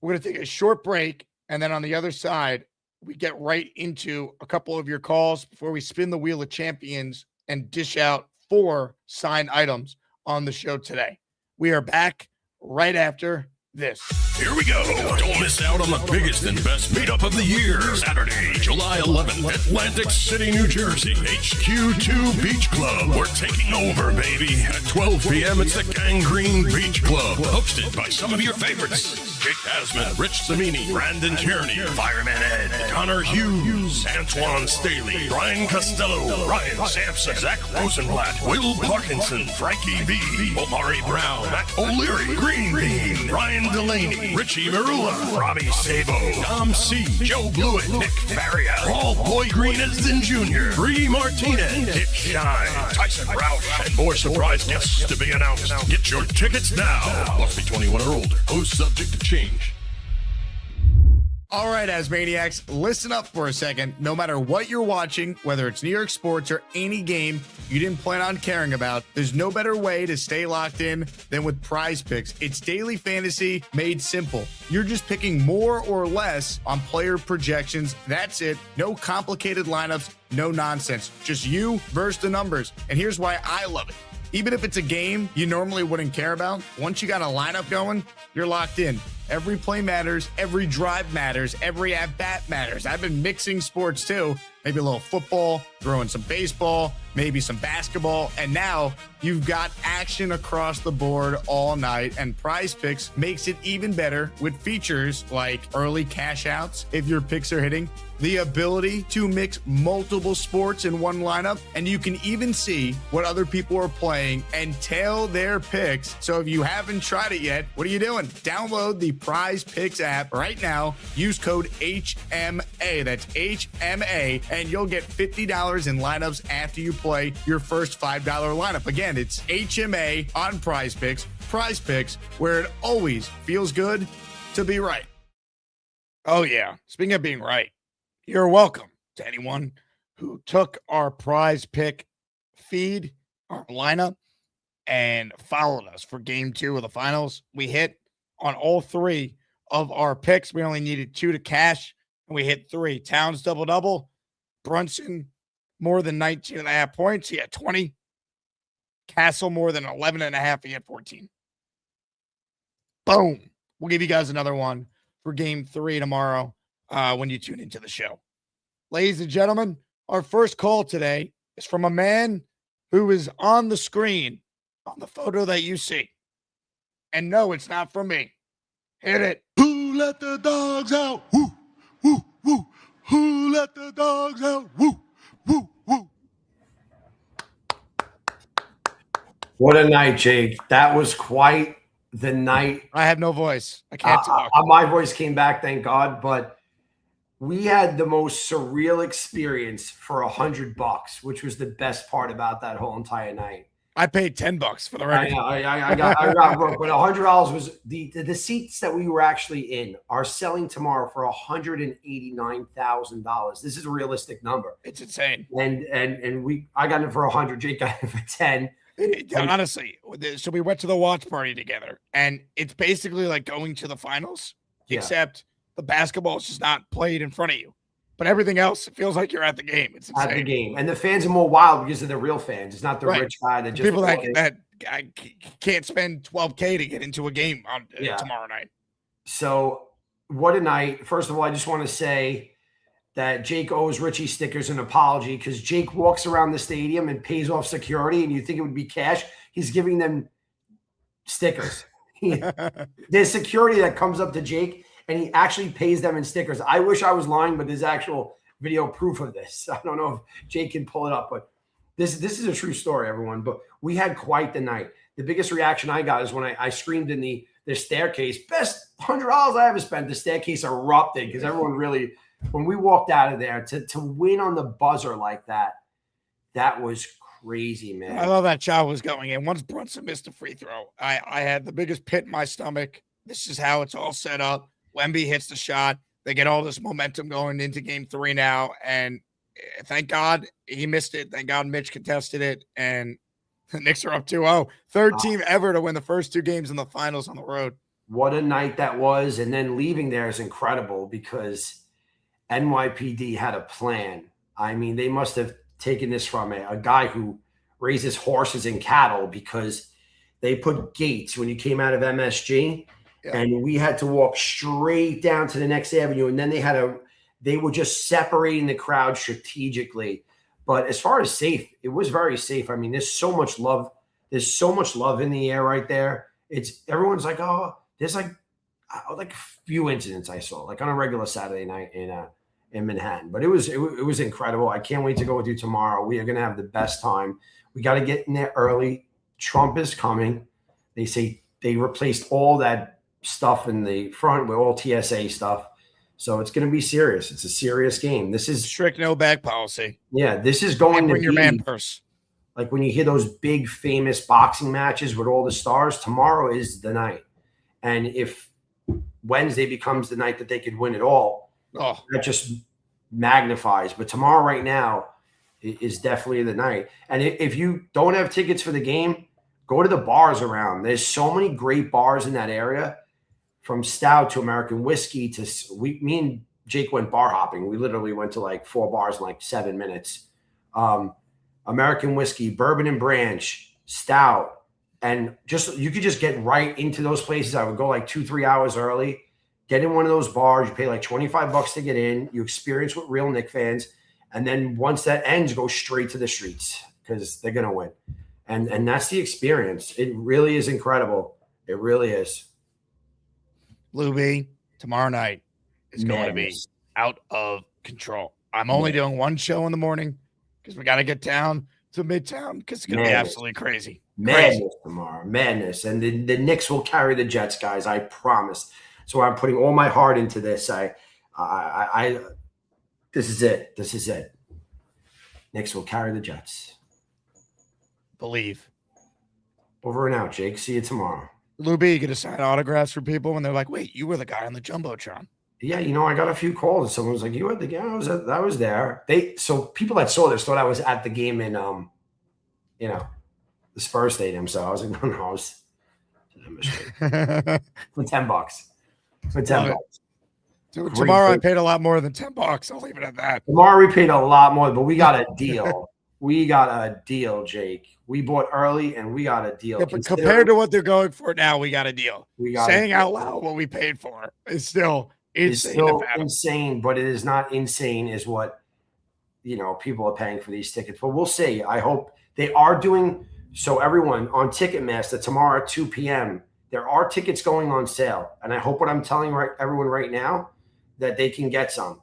We're going to take a short break, and then on the other side, we get right into a couple of your calls before we spin the wheel of champions and dish out 4 signed items on the show today. We are back right after this. Here we go. Don't miss out on the biggest and best meetup of the year. Saturday, July 11th, Atlantic City, New Jersey. HQ2 Beach Club. We're taking over, baby. At 12 p.m., it's the Gangrene Beach Club. Hosted by some of your favorites. Jake Asman, Rich Samini, Brandon Kearney, Fireman Ed, Connor Hughes, Antoine Staley, Brian Costello, Ryan Sampson, Zach Rosenblatt, Will Parkinson, Frankie B, Omari Brown, Matt O'Leary, Green Bean, Ryan Delaney, Richie Marula, Robbie Sabo, Dom C, Joe Blewett, Nick Faria, Paul Boy Green Esden Jr., Bree Martinez, Dick Shine, Tyson Roush, and more surprise guests to be announced. Get your tickets now. Must be 21 or older. Host subject to change. All right, Asmaniacs, listen up for a second. No matter what you're watching, whether it's New York sports or any game you didn't plan on caring about, there's no better way to stay locked in than with PrizePicks. It's daily fantasy made simple. You're just picking more or less on player projections. That's it. No complicated lineups, no nonsense. Just you versus the numbers. And here's why I love it. Even if it's a game you normally wouldn't care about, once you got a lineup going, you're locked in. Every play matters, every drive matters, every at-bat matters. I've been mixing sports too. Maybe a little football, throw in some baseball, maybe some basketball, and now you've got action across the board all night, and PrizePicks makes it even better with features like early cash outs if your picks are hitting, the ability to mix multiple sports in one lineup, and you can even see what other people are playing and tail their picks. So if you haven't tried it yet, what are you doing? Download the PrizePicks app right now. Use code HMA. That's HMA, and you'll get $50 in lineups after you play your first $5 lineup. Again, it's HMA on PrizePicks. PrizePicks, where it always feels good to be right. Oh, yeah. Speaking of being right, you're welcome to anyone who took our prize pick feed, our lineup, and followed us for game 2 of the finals. We hit on all 3 of our picks. We only needed 2 to cash, and we hit 3. Towns double-double. Brunson more than 19.5 points. He had 20. Castle more than 11.5. He had 14. Boom. We'll give you guys another one for game 3 tomorrow when you tune into the show. Ladies and gentlemen, our first call today is from a man who is on the screen on the photo that you see. And no, it's not from me. Hit it. Who let the dogs out? Woo, woo, woo. Who let the dogs out? Woo, woo, woo. What a night, Jake. That was quite the night. I have no voice. I can't talk. My voice came back, thank God. But we had the most surreal experience for $100, which was the best part about that whole entire night. I paid $10 for the record. I got broke, but $100 was the seats that we were actually in are selling tomorrow for $189,000. This is a realistic number. It's insane. And I got it for 100. Jake got it for 10. Honestly, so we went to the watch party together, and it's basically like going to the finals, except the basketball is just not played in front of you. But everything else, it feels like you're at the game. It's insane. At the game. And the fans are more wild because of the real fans. It's not the rich guy that just people that can't spend $12K to get into a game on tomorrow night. So what a night. First of all, I just want to say that Jake owes Richie Stickers an apology because Jake walks around the stadium and pays off security, and you think it would be cash. He's giving them stickers. There's security that comes up to Jake, and he actually pays them in stickers. I wish I was lying, but there's actual video proof of this. I don't know if Jake can pull it up, but this is a true story, everyone. But we had quite the night. The biggest reaction I got is when I screamed in the staircase, best $100 I ever spent. The staircase erupted because everyone really, when we walked out of there, to win on the buzzer like that, that was crazy, man. I love that shot was going in. Once Brunson missed a free throw, I had the biggest pit in my stomach. This is how it's all set up. Wemby hits the shot. They get all this momentum going into game 3 now. And thank God he missed it. Thank God Mitch contested it. And the Knicks are up 2-0. Third team ever to win the first 2 games in the finals on the road. What a night that was. And then leaving there is incredible because NYPD had a plan. I mean, they must have taken this from a guy who raises horses and cattle because they put gates when you came out of MSG. And we had to walk straight down to the next avenue. And then they were just separating the crowd strategically. But as far as safe, it was very safe. I mean, there's so much love. There's so much love in the air right there. Everyone's like, oh, there's like a few incidents I saw, like on a regular Saturday night in Manhattan. But it was incredible. I can't wait to go with you tomorrow. We are going to have the best time. We got to get in there early. Trump is coming. They say they replaced all that stuff in the front with all TSA stuff. So it's going to be serious. It's a serious game. This is strict no bag policy. Yeah, this is going to bring your man purse. Like when you hear those big famous boxing matches with all the stars, tomorrow is the night. And if Wednesday becomes the night that they could win it all, that just magnifies. But tomorrow right now is definitely the night. And if you don't have tickets for the game, go to the bars around. There's so many great bars in that area. From stout to American whiskey to me and Jake went bar hopping. We literally went to like 4 bars in like 7 minutes. American whiskey, bourbon and branch, stout, and you could just get right into those places. I would go like 2-3 hours early, get in one of those bars. You pay like $25 to get in. You experience with real Knicks fans, and then once that ends, go straight to the streets because they're gonna win. And that's the experience. It really is incredible. It really is. Lou B, tomorrow night is going to be out of control. I'm only doing one show in the morning because we got to get down to Midtown because it's going to be absolutely crazy. Madness tomorrow. Madness. And the Knicks will carry the Jets, guys. I promise. So I'm putting all my heart into this. This is it. This is it. Knicks will carry the Jets. Believe. Over and out, Jake. See you tomorrow. Lou B, get to sign autographs for people when they're like, wait, you were the guy on the Jumbotron. Yeah, I got a few calls and someone was like, you at the game? I was there. So people that saw this thought I was at the game in the Spurs stadium. So I was like, no, I was for $10. For $10. Dude, tomorrow I paid a lot more than $10. I'll leave it at that. Tomorrow we paid a lot more, but we got a deal. We got a deal, Jake. We bought early and we got a deal. Yeah, but compared to what they're going for now, we got a deal. Saying out loud what we paid for is still insane. It's still insane, but it is not insane is what people are paying for these tickets. But we'll see. I hope they are doing so. Everyone on Ticketmaster tomorrow at 2 p.m. There are tickets going on sale, and I hope what I'm telling everyone right now that they can get some.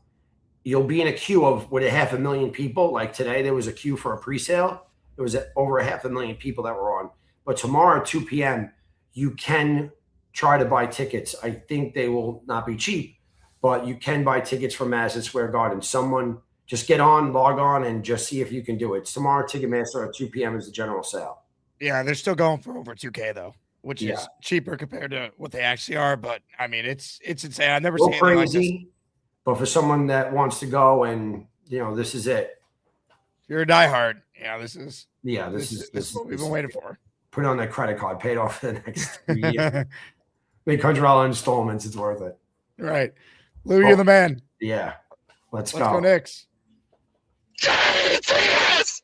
You'll be in a queue with 500,000 people. Like today, there was a queue for a pre-sale. There was over 500,000 people that were on. But tomorrow at 2 p.m., you can try to buy tickets. I think they will not be cheap, but you can buy tickets from Madison Square Garden. Someone just log on, and just see if you can do it. It's tomorrow, Ticketmaster at 2 p.m. is the general sale. Yeah, they're still going for over $2K though, which is cheaper compared to what they actually are. But I mean, it's insane. I've never seen anything like this. But for someone that wants to go and, this is it. If you're a diehard Yeah, this is what we've been waiting for. Put it on that credit card, paid off for the next 3 years. Make $100 installments. It's worth it. Right. Lou, you're the man. Yeah. Let's go Knicks. Yes! Yes!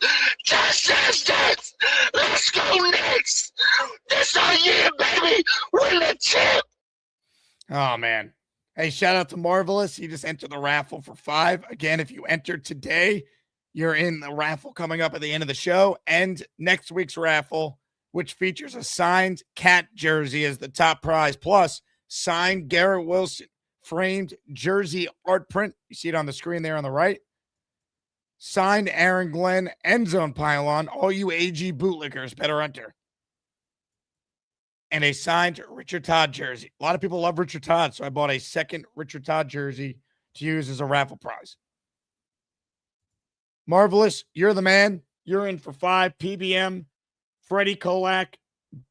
Let's go Knicks! This our year, baby! Win the chip! Oh, man. Hey, shout out to Marvelous. He just entered the raffle for 5. Again, if you entered today, you're in the raffle coming up at the end of the show. And next week's raffle, which features a signed Cat jersey as the top prize, plus signed Garrett Wilson framed jersey art print. You see it on the screen there on the right. Signed Aaron Glenn end zone pylon. All you AG bootlickers better enter. And a signed Richard Todd jersey. A lot of people love Richard Todd, so I bought a second Richard Todd jersey to use as a raffle prize. Marvelous, you're the man. You're in for 5. PBM, Freddie Kolak,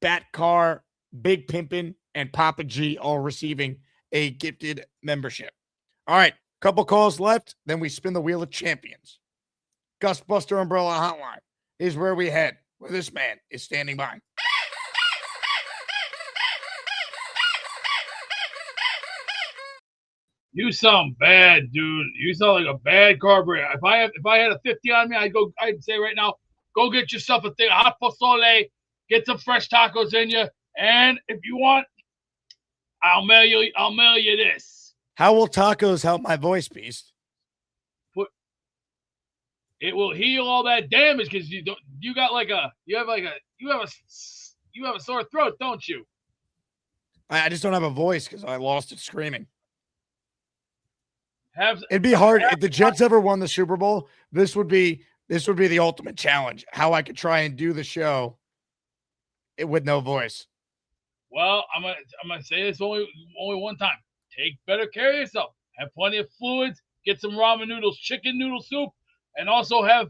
Bat Carr, Big Pimpin', and Papa G all receiving a gifted membership. All right, couple calls left, then we spin the wheel of champions. Gustbuster Umbrella Hotline is where we head, where this man is standing by. You sound bad, dude. You sound like a bad carburetor. If I had a 50 on me, I'd say right now, go get yourself a thing, hot pozole, get some fresh tacos in you, and if you want, I'll mail you this. How will tacos help my voice, Beast? It will heal all that damage because you have a sore throat, don't you? I just don't have a voice because I lost it screaming. It'd be hard if the Jets ever won the Super Bowl. This would be the ultimate challenge. How I could try and do the show with no voice. Well, I'm gonna say this only one time. Take better care of yourself. Have plenty of fluids. Get some ramen noodles, chicken noodle soup, and also have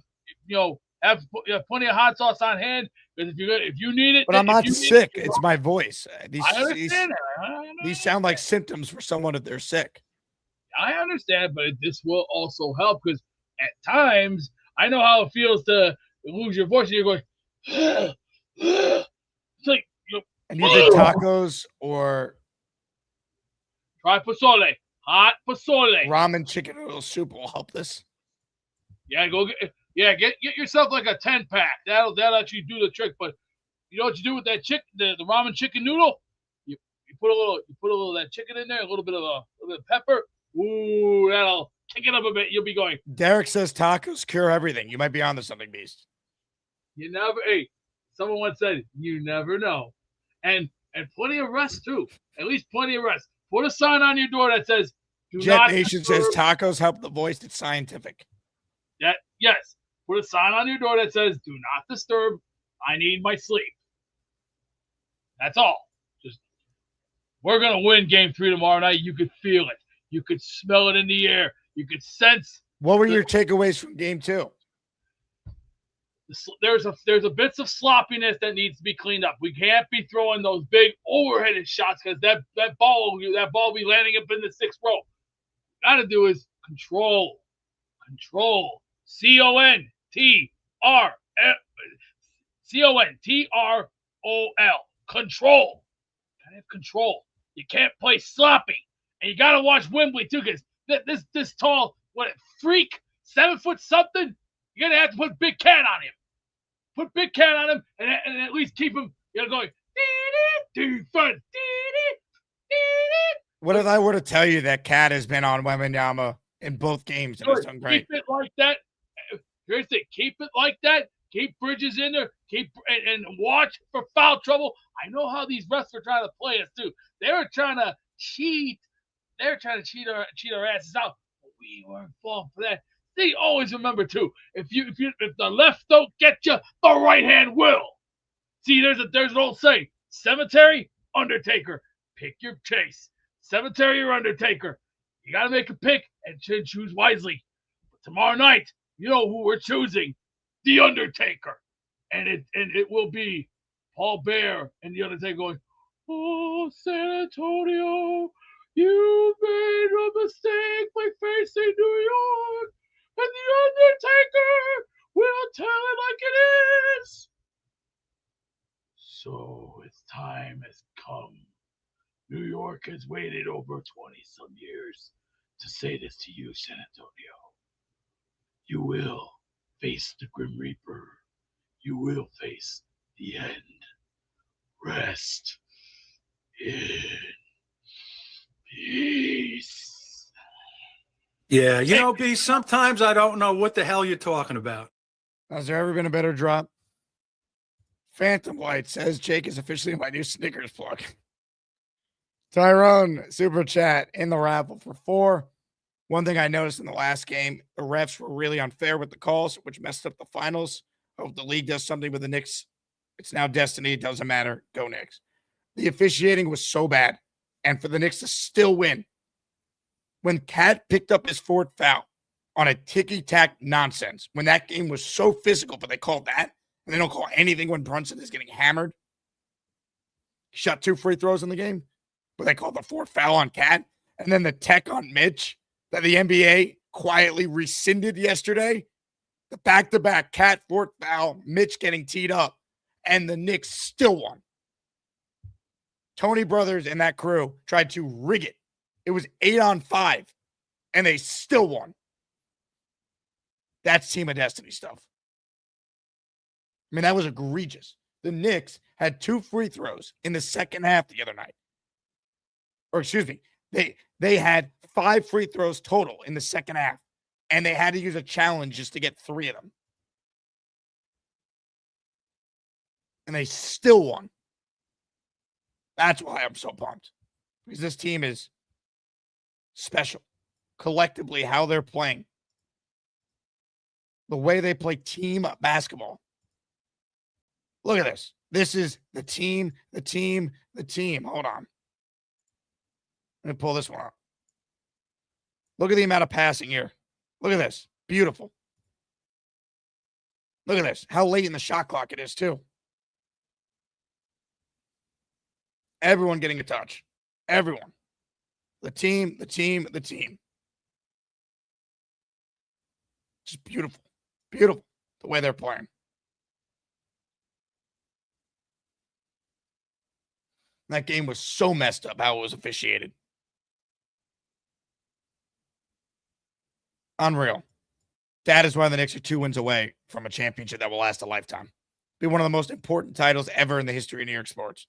plenty of hot sauce on hand because if you need it. But I'm not sick. It's my voice. I understand these sound like symptoms for someone if they're sick. I understand, but this will also help because at times I know how it feels to lose your voice and you're going. It's like and you did tacos or try pozole, hot pozole, ramen chicken noodle soup will help this. Yeah, get yourself like a 10-pack. That'll actually do the trick. But you know what you do with that the ramen chicken noodle? You put a little of that chicken in there, a little bit of pepper. Ooh, that'll kick it up a bit. You'll be going. Derek says tacos cure everything. You might be onto something, Beast. You never. Hey, someone once said you never know, and plenty of rest too. At least plenty of rest. Put a sign on your door that says "Do Jet not Nation disturb." says tacos help the voice. It's scientific. Yes. Put a sign on your door that says "Do not disturb. I need my sleep." That's all. We're gonna win Game 3 tomorrow night. You could feel it. You could smell it in the air. You could sense. What were your takeaways from Game 2? There's a bits of sloppiness that needs to be cleaned up. We can't be throwing those big overheaded shots because that ball will be landing up in the 6th row. Got to do is control. CONTROL. Control. Gotta have control. You can't play sloppy. And you got to watch Wembley, too, because this tall, freak, 7 foot something, you're going to have to put Big Cat on him. Put Big Cat on him and at least keep him, going, defense. What if I were to tell you that Cat has been on Wembanyama in both games and has done great? Keep it like that. Here's the thing. Keep it like that. Keep Bridges in there. And watch for foul trouble. I know how these refs are trying to play us, too. They're trying to cheat. They're trying to cheat our asses out. But we weren't falling for that. They always remember too. If the left don't get you, the right hand will. See, there's an old saying: cemetery, Undertaker, pick your chase. Cemetery or Undertaker, you got to make a pick and choose wisely. But tomorrow night, you know who we're choosing: the Undertaker, and it will be Paul Bear and the Undertaker going, "Oh, San Antonio, you made a mistake by facing New York, and the Undertaker We'll tell it like it is. So its time has come. New York has waited over 20-some years to say this to you, San Antonio. You will face the Grim Reaper. You will face the end. Rest in peace. Yeah, you know, B, sometimes I don't know what the hell you're talking about. Has there ever been a better drop? Phantom White says Jake is officially my new Snickers plug. Tyrone, super chat in the raffle for 4. One thing I noticed in the last game, the refs were really unfair with the calls, which messed up the finals. Hope the league does something with the Knicks. It's now destiny. It doesn't matter. Go Knicks. The officiating was so bad. And for the Knicks to still win, when Cat picked up his 4th foul on a ticky-tack nonsense, when that game was so physical, but they called that, and they don't call anything when Brunson is getting hammered. He shot 2 free throws in the game, but they called the 4th foul on Cat, and then the tech on Mitch that the NBA quietly rescinded yesterday. The back-to-back Cat 4th foul, Mitch getting teed up, and the Knicks still won. Tony Brothers and that crew tried to rig it. It was 8-on-5, and they still won. That's Team of Destiny stuff. I mean, that was egregious. The Knicks had 2 free throws in the second half the other night. Or excuse me, they had 5 free throws total in the second half, and they had to use a challenge just to get 3 of them. And they still won. That's why I'm so pumped. Because this team is special. Collectively, how they're playing. The way they play team basketball. Look at this. This is the team. Hold on. Let me pull this one up. Look at the amount of passing here. Look at this. Beautiful. Look at this. How late in the shot clock it is, too. Everyone getting a touch. Everyone. The team. Just beautiful. Beautiful. The way they're playing. That game was so messed up how it was officiated. Unreal. That is why the Knicks are 2 wins away from a championship that will last a lifetime. Be one of the most important titles ever in the history of New York sports.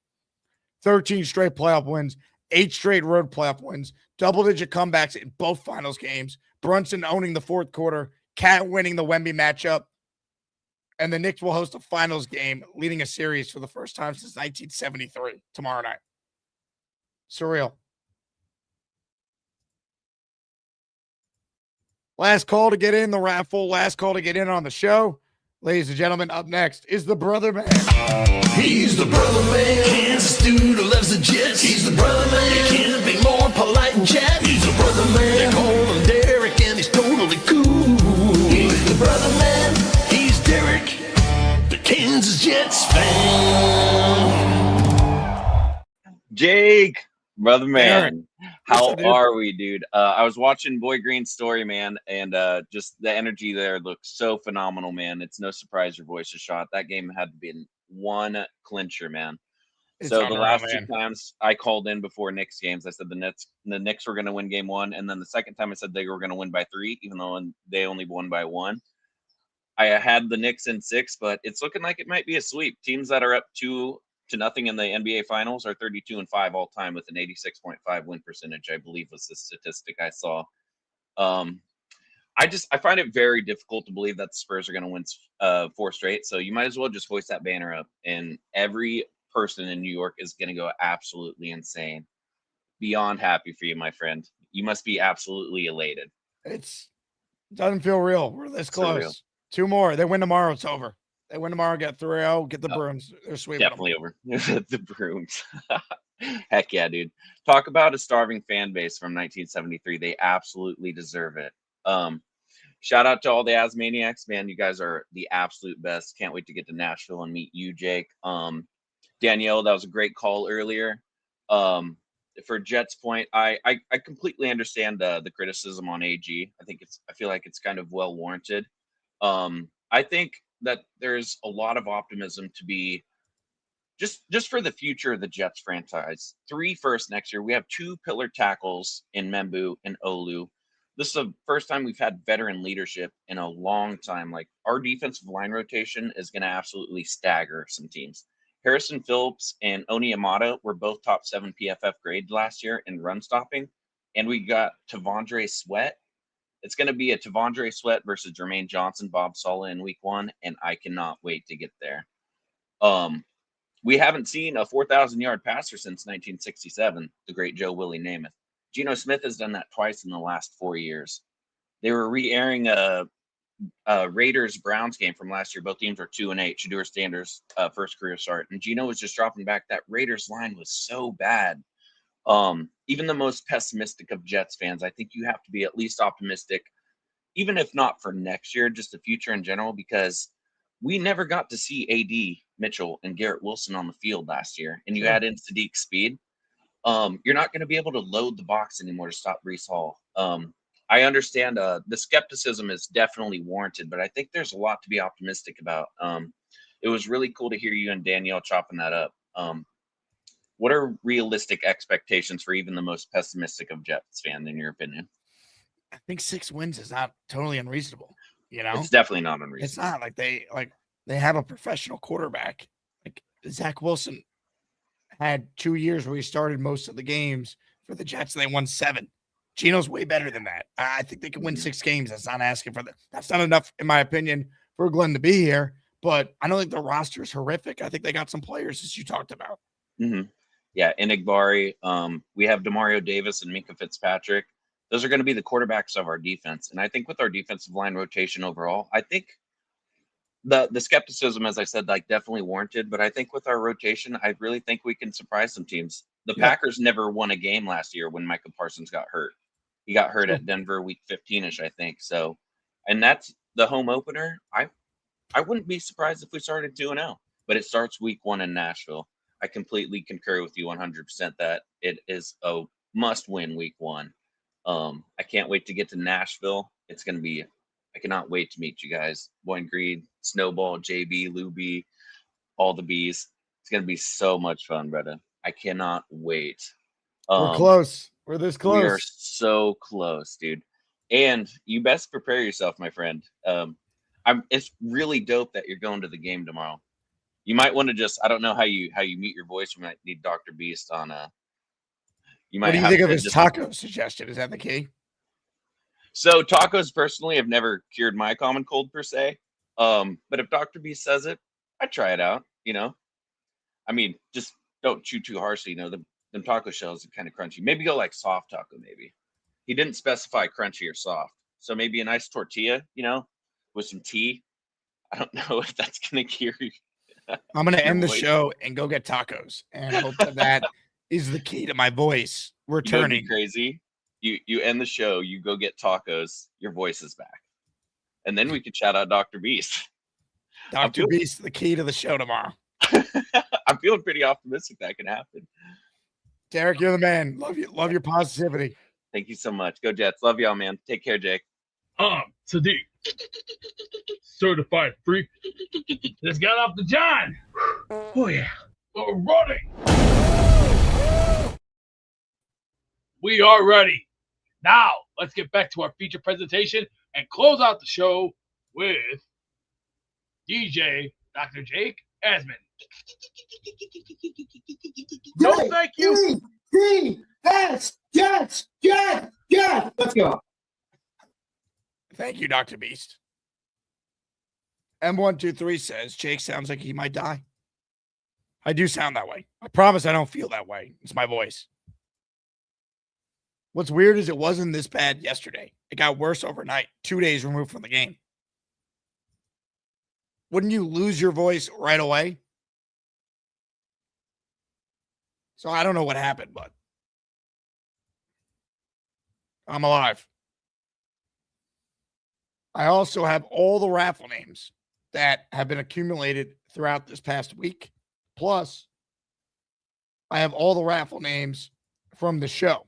13 straight playoff wins, 8 straight road playoff wins, double-digit comebacks in both finals games, Brunson owning the fourth quarter, Cat winning the Wemby matchup, and the Knicks will host a finals game leading a series for the first time since 1973 tomorrow night. Surreal. Last call to get in the raffle. Last call to get in on the show. Ladies and gentlemen, up next is the Brother Man. He's the brother man. Kansas dude who loves the Jets. He's the brother man. He can't be more polite and chat. He's the brother man. They call him Derek and he's totally cool. He's the brother man. He's Derek, the Kansas Jets fan. Jake, brother man. Aaron. How are we, dude? I was watching Boy Green's story, man, and just the energy there looks so phenomenal, man. It's no surprise your voice is shot. That game had to be one clincher, man. So the last 2 times I called in before Knicks games, I said the Knicks were going to win game 1, and then the second time I said they were going to win by 3, even though they only won by 1. I had the Knicks in 6, but it's looking like it might be a sweep. Teams that are up 2-0 in the NBA Finals are 32-5 all time with an 86.5 win percentage, I believe was the statistic I saw. I find it very difficult to believe that the Spurs are going to win 4 straight. So you might as well just hoist that banner up, and every person in New York is going to go absolutely insane. Beyond happy for you, my friend. You must be absolutely elated. It doesn't feel real. We're this close. Surreal. 2 more. They win tomorrow. It's over. They win tomorrow, get 3-0, get the brooms. They're sweeping. Definitely over. The brooms. Heck yeah, dude. Talk about a starving fan base from 1973. They absolutely deserve it. Shout out to all the Asmaniacs, man. You guys are the absolute best. Can't wait to get to Nashville and meet you, Jake. Danielle, that was a great call earlier. For Jets' point, I completely understand the criticism on AG. I feel like it's kind of well warranted. I think that there's a lot of optimism to be just for the future of the Jets franchise. 3 firsts next year. We have 2 pillar tackles in Membu and Olu. This is the first time we've had veteran leadership in a long time. Like, our defensive line rotation is going to absolutely stagger some teams. Harrison Phillips and Oni Amada were both top 7 PFF grade last year in run stopping. And we got Tavondre Sweat. It's going to be a Tavondre Sweat versus Jermaine Johnson, Bob Sala in week 1, and I cannot wait to get there. We haven't seen a 4,000-yard passer since 1967, the great Joe Willie Namath. Geno Smith has done that twice in the last 4 years. They were re-airing a Raiders-Browns game from last year. Both teams were 2-8. Shedeur Sanders' first career start. And Geno was just dropping back. That Raiders line was so bad. Even the most pessimistic of Jets fans, I think you have to be at least optimistic, even if not for next year, just the future in general, because we never got to see A.D. Mitchell and Garrett Wilson on the field last year, and you add in Sadiq Speed. You're not going to be able to load the box anymore to stop Breece Hall. I understand the skepticism is definitely warranted, but I think there's a lot to be optimistic about. It was really cool to hear you and Danielle chopping that up. What are realistic expectations for even the most pessimistic of Jets fans, in your opinion? I think 6 wins is not totally unreasonable. You know, it's definitely not unreasonable. It's not like they have a professional quarterback. Like, Zach Wilson had 2 years where he started most of the games for the Jets and they won 7. Geno's way better than that. I think they can win 6 games. That's not asking for that. That's not enough, in my opinion, for Glenn to be here. But I don't think the roster is horrific. I think they got some players, as you talked about. Mm-hmm. Yeah, Enigbari. We have Demario Davis and Minka Fitzpatrick. Those are going to be the quarterbacks of our defense. And I think with our defensive line rotation overall, I think the skepticism, as I said, like, definitely warranted. But I think with our rotation, I really think we can surprise some teams. The Packers never won a game last year when Micah Parsons got hurt. He got hurt at Denver week 15-ish, I think. So, and that's the home opener. I wouldn't be surprised if we started 2-0, but it starts week 1 in Nashville. I completely concur with you 100% that it is a must-win week 1. I can't wait to get to Nashville. It's going to be, I cannot wait to meet you guys. Boyne Greed, Snowball, JB, Lou B, all the Bs. It's going to be so much fun, brother. I cannot wait. We're close. We're this close. We are so close, dude. And you best prepare yourself, my friend. It's really dope that you're going to the game tomorrow. You might want to just, I don't know how you mute your voice. You might need Dr. Beast on you might. What do you think of his taco suggestion? Is that the key? So tacos personally have never cured my common cold per se. But if Dr. Beast says it, I'd try it out, you know. I mean, just don't chew too harshly, you know. Them taco shells are kind of crunchy. Maybe go like soft taco, maybe. He didn't specify crunchy or soft. So maybe a nice tortilla, you know, with some tea. I don't know if that's going to cure you. I'm going to end the show and go get tacos and hope that is the key to my voice returning. You know, crazy. You end the show, you go get tacos, your voice is back. And then we could shout out Dr. Beast. Dr. Beast, the key to the show tomorrow. I'm feeling pretty optimistic that can happen. Derek, you're the man. Love you. Love your positivity. Thank you so much. Go Jets. Love y'all, man. Take care, Jake. Sadiq, certified freak. Just got off the John. Oh, yeah. We're running. We are ready. Now, let's get back to our feature presentation and close out the show with DJ Dr. Jake Asman. No, thank you. Jets. Let's go. Thank you, Dr. Beast. M123 says Jake sounds like he might die. I do sound that way. I promise I don't feel that way. It's my voice. What's weird is it wasn't this bad yesterday. It got worse overnight, 2 days removed from the game. Wouldn't you lose your voice right away? So I don't know what happened, but I'm alive. I also have all the raffle names that have been accumulated throughout this past week. Plus, I have all the raffle names from the show.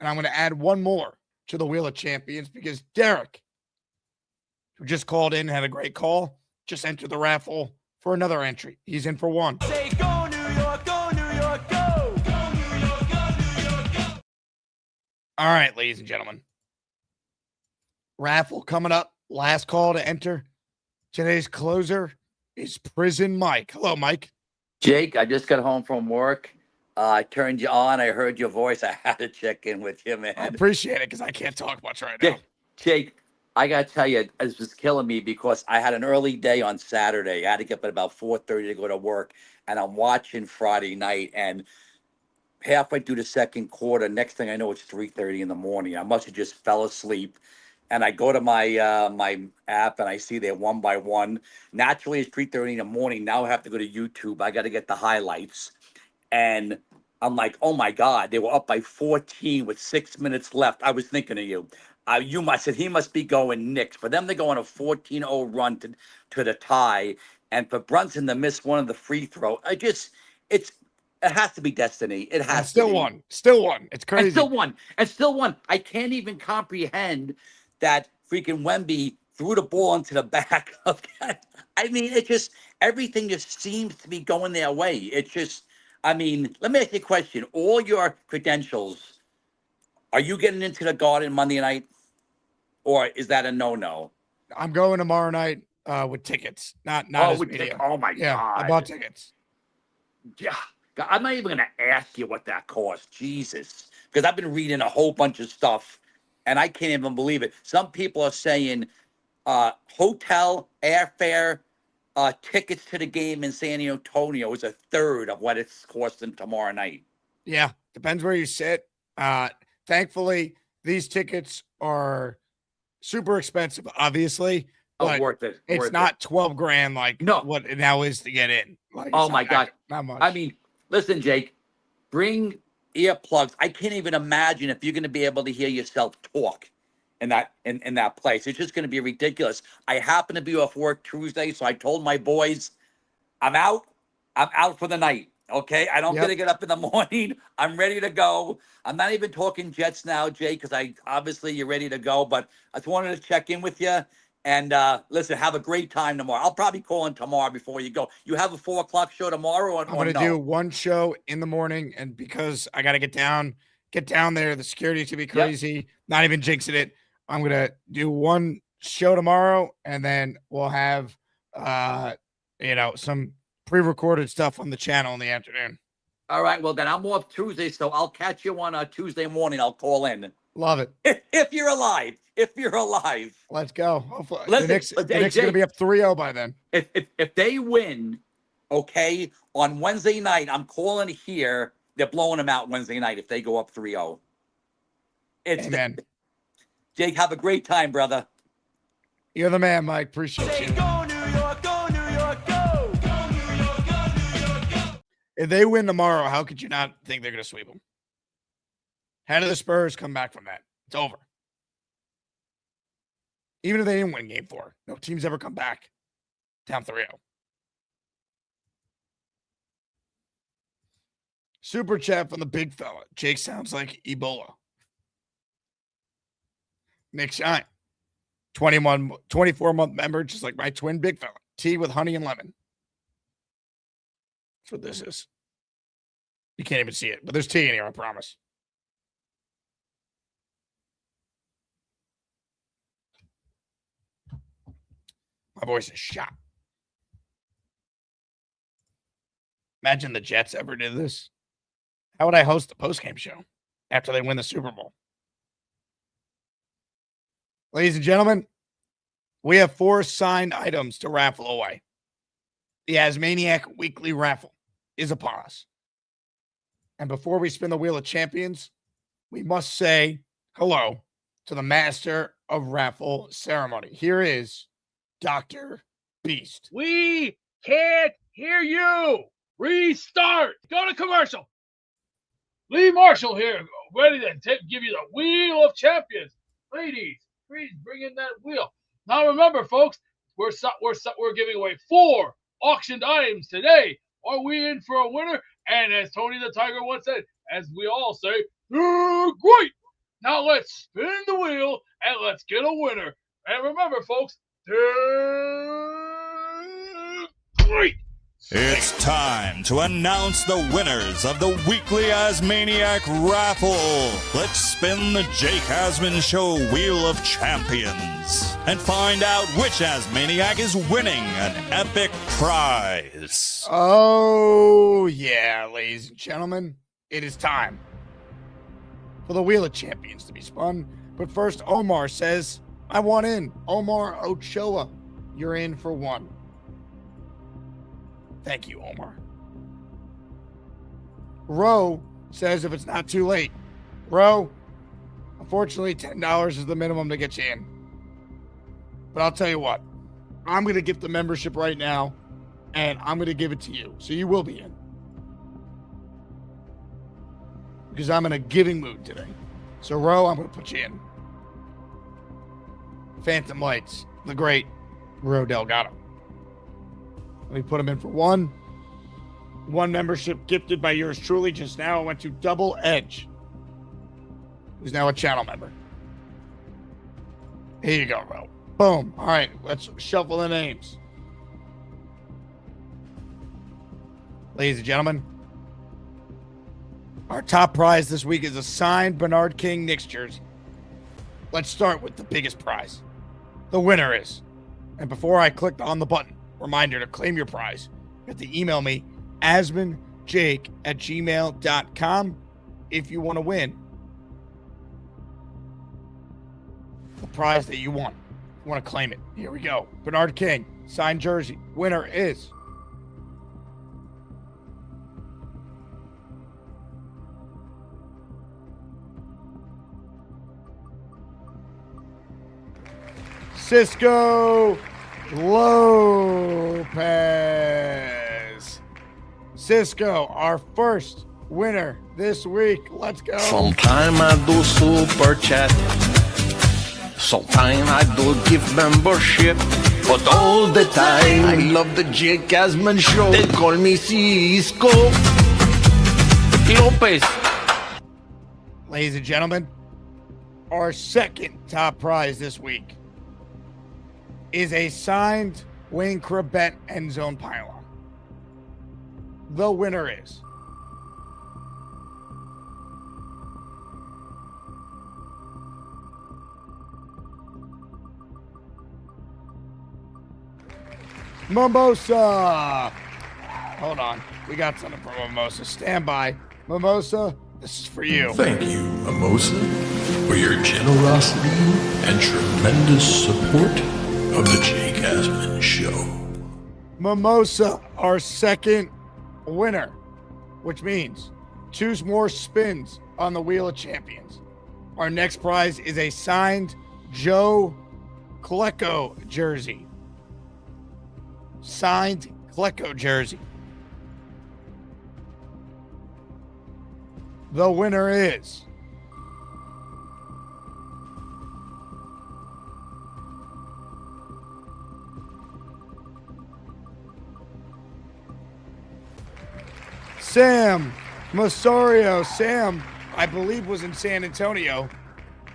And I'm going to add one more to the Wheel of Champions because Derek who just called in and had a great call, just entered the raffle for another entry. He's in for one. Say go New York, go New York, go! Go New York, go New York, go! All right, ladies and gentlemen. Raffle coming up. Last call to enter. Today's closer is Prison Mike. Hello, Mike. Jake, I just got home from work. I turned you on. I heard your voice. I had to check in with you, man. I appreciate it because I can't talk much right now. Jake, I got to tell you, this was killing me because I had an early day on Saturday. I had to get up at about 4:30 to go to work, and I'm watching Friday night, and halfway through the second quarter, next thing I know, it's 3:30 in the morning. I must have just fell asleep. And I go to my my app and I see they're one by one. Naturally, it's 3:30 in the morning. Now I have to go to YouTube. I got to get the highlights. And I'm like, oh my God, they were up by 14 with 6 minutes left. I was thinking of you. I said, he must be going Knicks. For them to go on a 14-0 run to the tie, and for Brunson to miss one of the free throw, it has to be destiny. It has still to be. won. Still won. It's crazy. And still won. I can't even comprehend that freaking Wemby threw the ball into the back of that. I mean, everything just seems to be going their way. Let me ask you a question. All your credentials, are you getting into the Garden Monday night? Or is that a no-no? I'm going tomorrow night with tickets. Not as media. Oh my God. I bought tickets. Yeah. God, I'm not even going to ask you what that cost. Jesus. Because I've been reading a whole bunch of stuff, and I can't even believe it. Some people are saying hotel, airfare, tickets to the game in San Antonio is a third of what it's costing tomorrow night. Yeah, depends where you sit. Thankfully, these tickets are super expensive, obviously. But worth it. It's not $12,000 like what it now is to get in. Like, oh my God. Not much. I mean, listen, Jake, bring earplugs. I can't even imagine if you're going to be able to hear yourself talk in that place. It's just going to be ridiculous. I happen to be off work Tuesday, so I told my boys, I'm out for the night. Okay, I don't get to get up in the morning. I'm ready to go. I'm not even talking Jets now, Jake, because obviously you're ready to go. But I just wanted to check in with you. And listen, have a great time tomorrow. I'll probably call in tomorrow before you go. You have a 4:00 show tomorrow? I'm going to do one show in the morning, and because I got to get down there, the security's going to be crazy. Not even jinxing it. I'm going to do one show tomorrow, and then we'll have, some pre-recorded stuff on the channel in the afternoon. All right. Well, then I'm off Tuesday, so I'll catch you on a Tuesday morning. I'll call in. Love it. If you're alive. Let's go. Hopefully, listen, the Knicks are going to be up 3-0 by then. If they win, okay, on Wednesday night, I'm calling here. They're blowing them out Wednesday night if they go up 3-0. Amen. Jake, have a great time, brother. You're the man, Mike. Appreciate you. Go New York, go New York, go! Go New York, go New York, go! If they win tomorrow, how could you not think they're going to sweep them? How do the Spurs come back from that? It's over. Even if they didn't win game 4, no team's ever come back down 3-0. Super chat from the big fella. Jake sounds like Ebola. Nick Shine. 24-month member, just like my twin big fella. Tea with honey and lemon. That's what this is. You can't even see it, but there's tea in here, I promise. My voice is shot. Imagine the Jets ever did this. How would I host the postgame show after they win the Super Bowl? Ladies and gentlemen, we have 4 signed items to raffle away. The Asmaniac Weekly Raffle is upon us. And before we spin the Wheel of Champions, we must say hello to the master of raffle ceremony. Here is Dr. Beast. We can't hear you. Restart. Go to commercial. Lee Marshall here, ready to give you the Wheel of Champions. Ladies, please bring in that wheel. Now remember, folks, we're giving away 4 auctioned items today. Are we in for a winner? And as Tony the Tiger once said, as we all say, you're great. Now let's spin the wheel and let's get a winner. And remember, folks, 3. It's time to announce the winners of the weekly Asmaniac raffle. Let's spin the Jake Asman Show Wheel of Champions and find out which Asmaniac is winning an epic prize. Oh, yeah, ladies and gentlemen, it is time for the Wheel of Champions to be spun. But first, Omar says, I want in. Omar Ochoa, you're in for one. Thank you, Omar. Ro says if it's not too late. Ro, unfortunately, $10 is the minimum to get you in. But I'll tell you what. I'm going to give the membership right now, and I'm going to give it to you. So you will be in. Because I'm in a giving mood today. So, Ro, I'm going to put you in. Phantom Lights, the great Ro Delgado. Let me put him in for one. One membership gifted by yours truly just now. Went to Double Edge, who's now a channel member. Here you go, Ro. Boom. All right, let's shuffle the names. Ladies and gentlemen, our top prize this week is a signed Bernard King Knicks jersey. Let's start with the biggest prize. The winner is, and before I clicked on the button, reminder to claim your prize, you have to email me, asmanjake@gmail.com, if you want to win the prize that you want. You want to claim it. Here we go. Bernard King, signed jersey. Winner is Cisco Lopez. Cisco, our first winner this week. Let's go. Sometime I do super chat. Sometime I do give membership. But all the time I love the Jake Asman Show. They call me Cisco Lopez. Ladies and gentlemen, our second top prize this week is a signed Wayne Crabette end zone pylon. The winner is Mimosa. Hold on. We got something from Mimosa. Stand by. Mimosa, this is for you. Thank you, Mimosa, for your generosity and tremendous support of the Jake Asman Show. Mimosa, our second winner, which means 2 more spins on the Wheel of Champions. Our next prize is a signed Joe Klecko jersey. Signed Klecko jersey. The winner is Sam Masario. Sam, I believe, was in San Antonio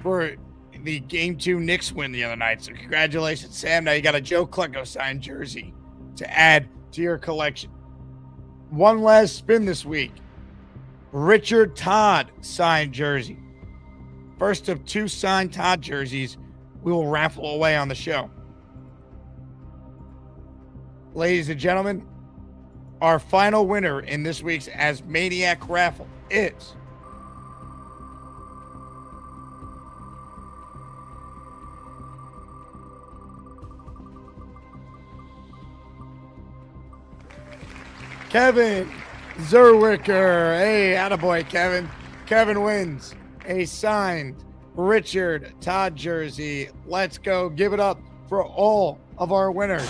for the Game 2 Knicks win the other night. So congratulations, Sam. Now you got a Joe Klecko signed jersey to add to your collection. One last spin this week. Richard Todd signed jersey. First of 2 signed Todd jerseys we will raffle away on the show. Ladies and gentlemen, our final winner in this week's Asmaniac raffle is Kevin Zerwicker. Hey, attaboy, Kevin. Kevin wins a signed Richard Todd jersey. Let's go. Give it up for all of our winners.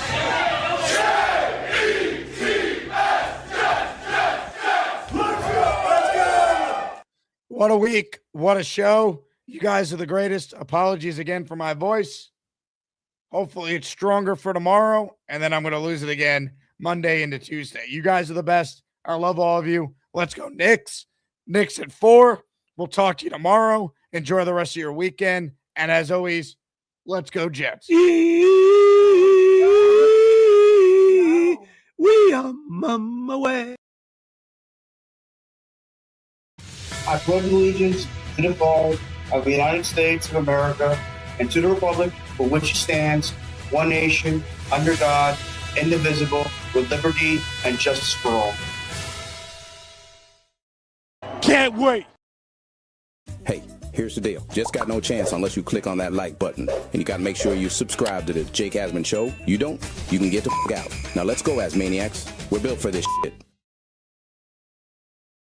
What a week. What a show. You guys are the greatest. Apologies again for my voice. Hopefully it's stronger for tomorrow, and then I'm going to lose it again Monday into Tuesday. You guys are the best. I love all of you. Let's go Knicks. Knicks at 4. We'll talk to you tomorrow. Enjoy the rest of your weekend. And as always, let's go Jets. We are mama way. I pledge allegiance to the flag of the United States of America and to the republic for which it stands, one nation, under God, indivisible, with liberty and justice for all. Can't wait. Hey, here's the deal. Just got no chance unless you click on that like button. And you got to make sure you subscribe to the Jake Asman Show. You don't, you can get the f*** out. Now let's go, Asmaniacs. We're built for this shit.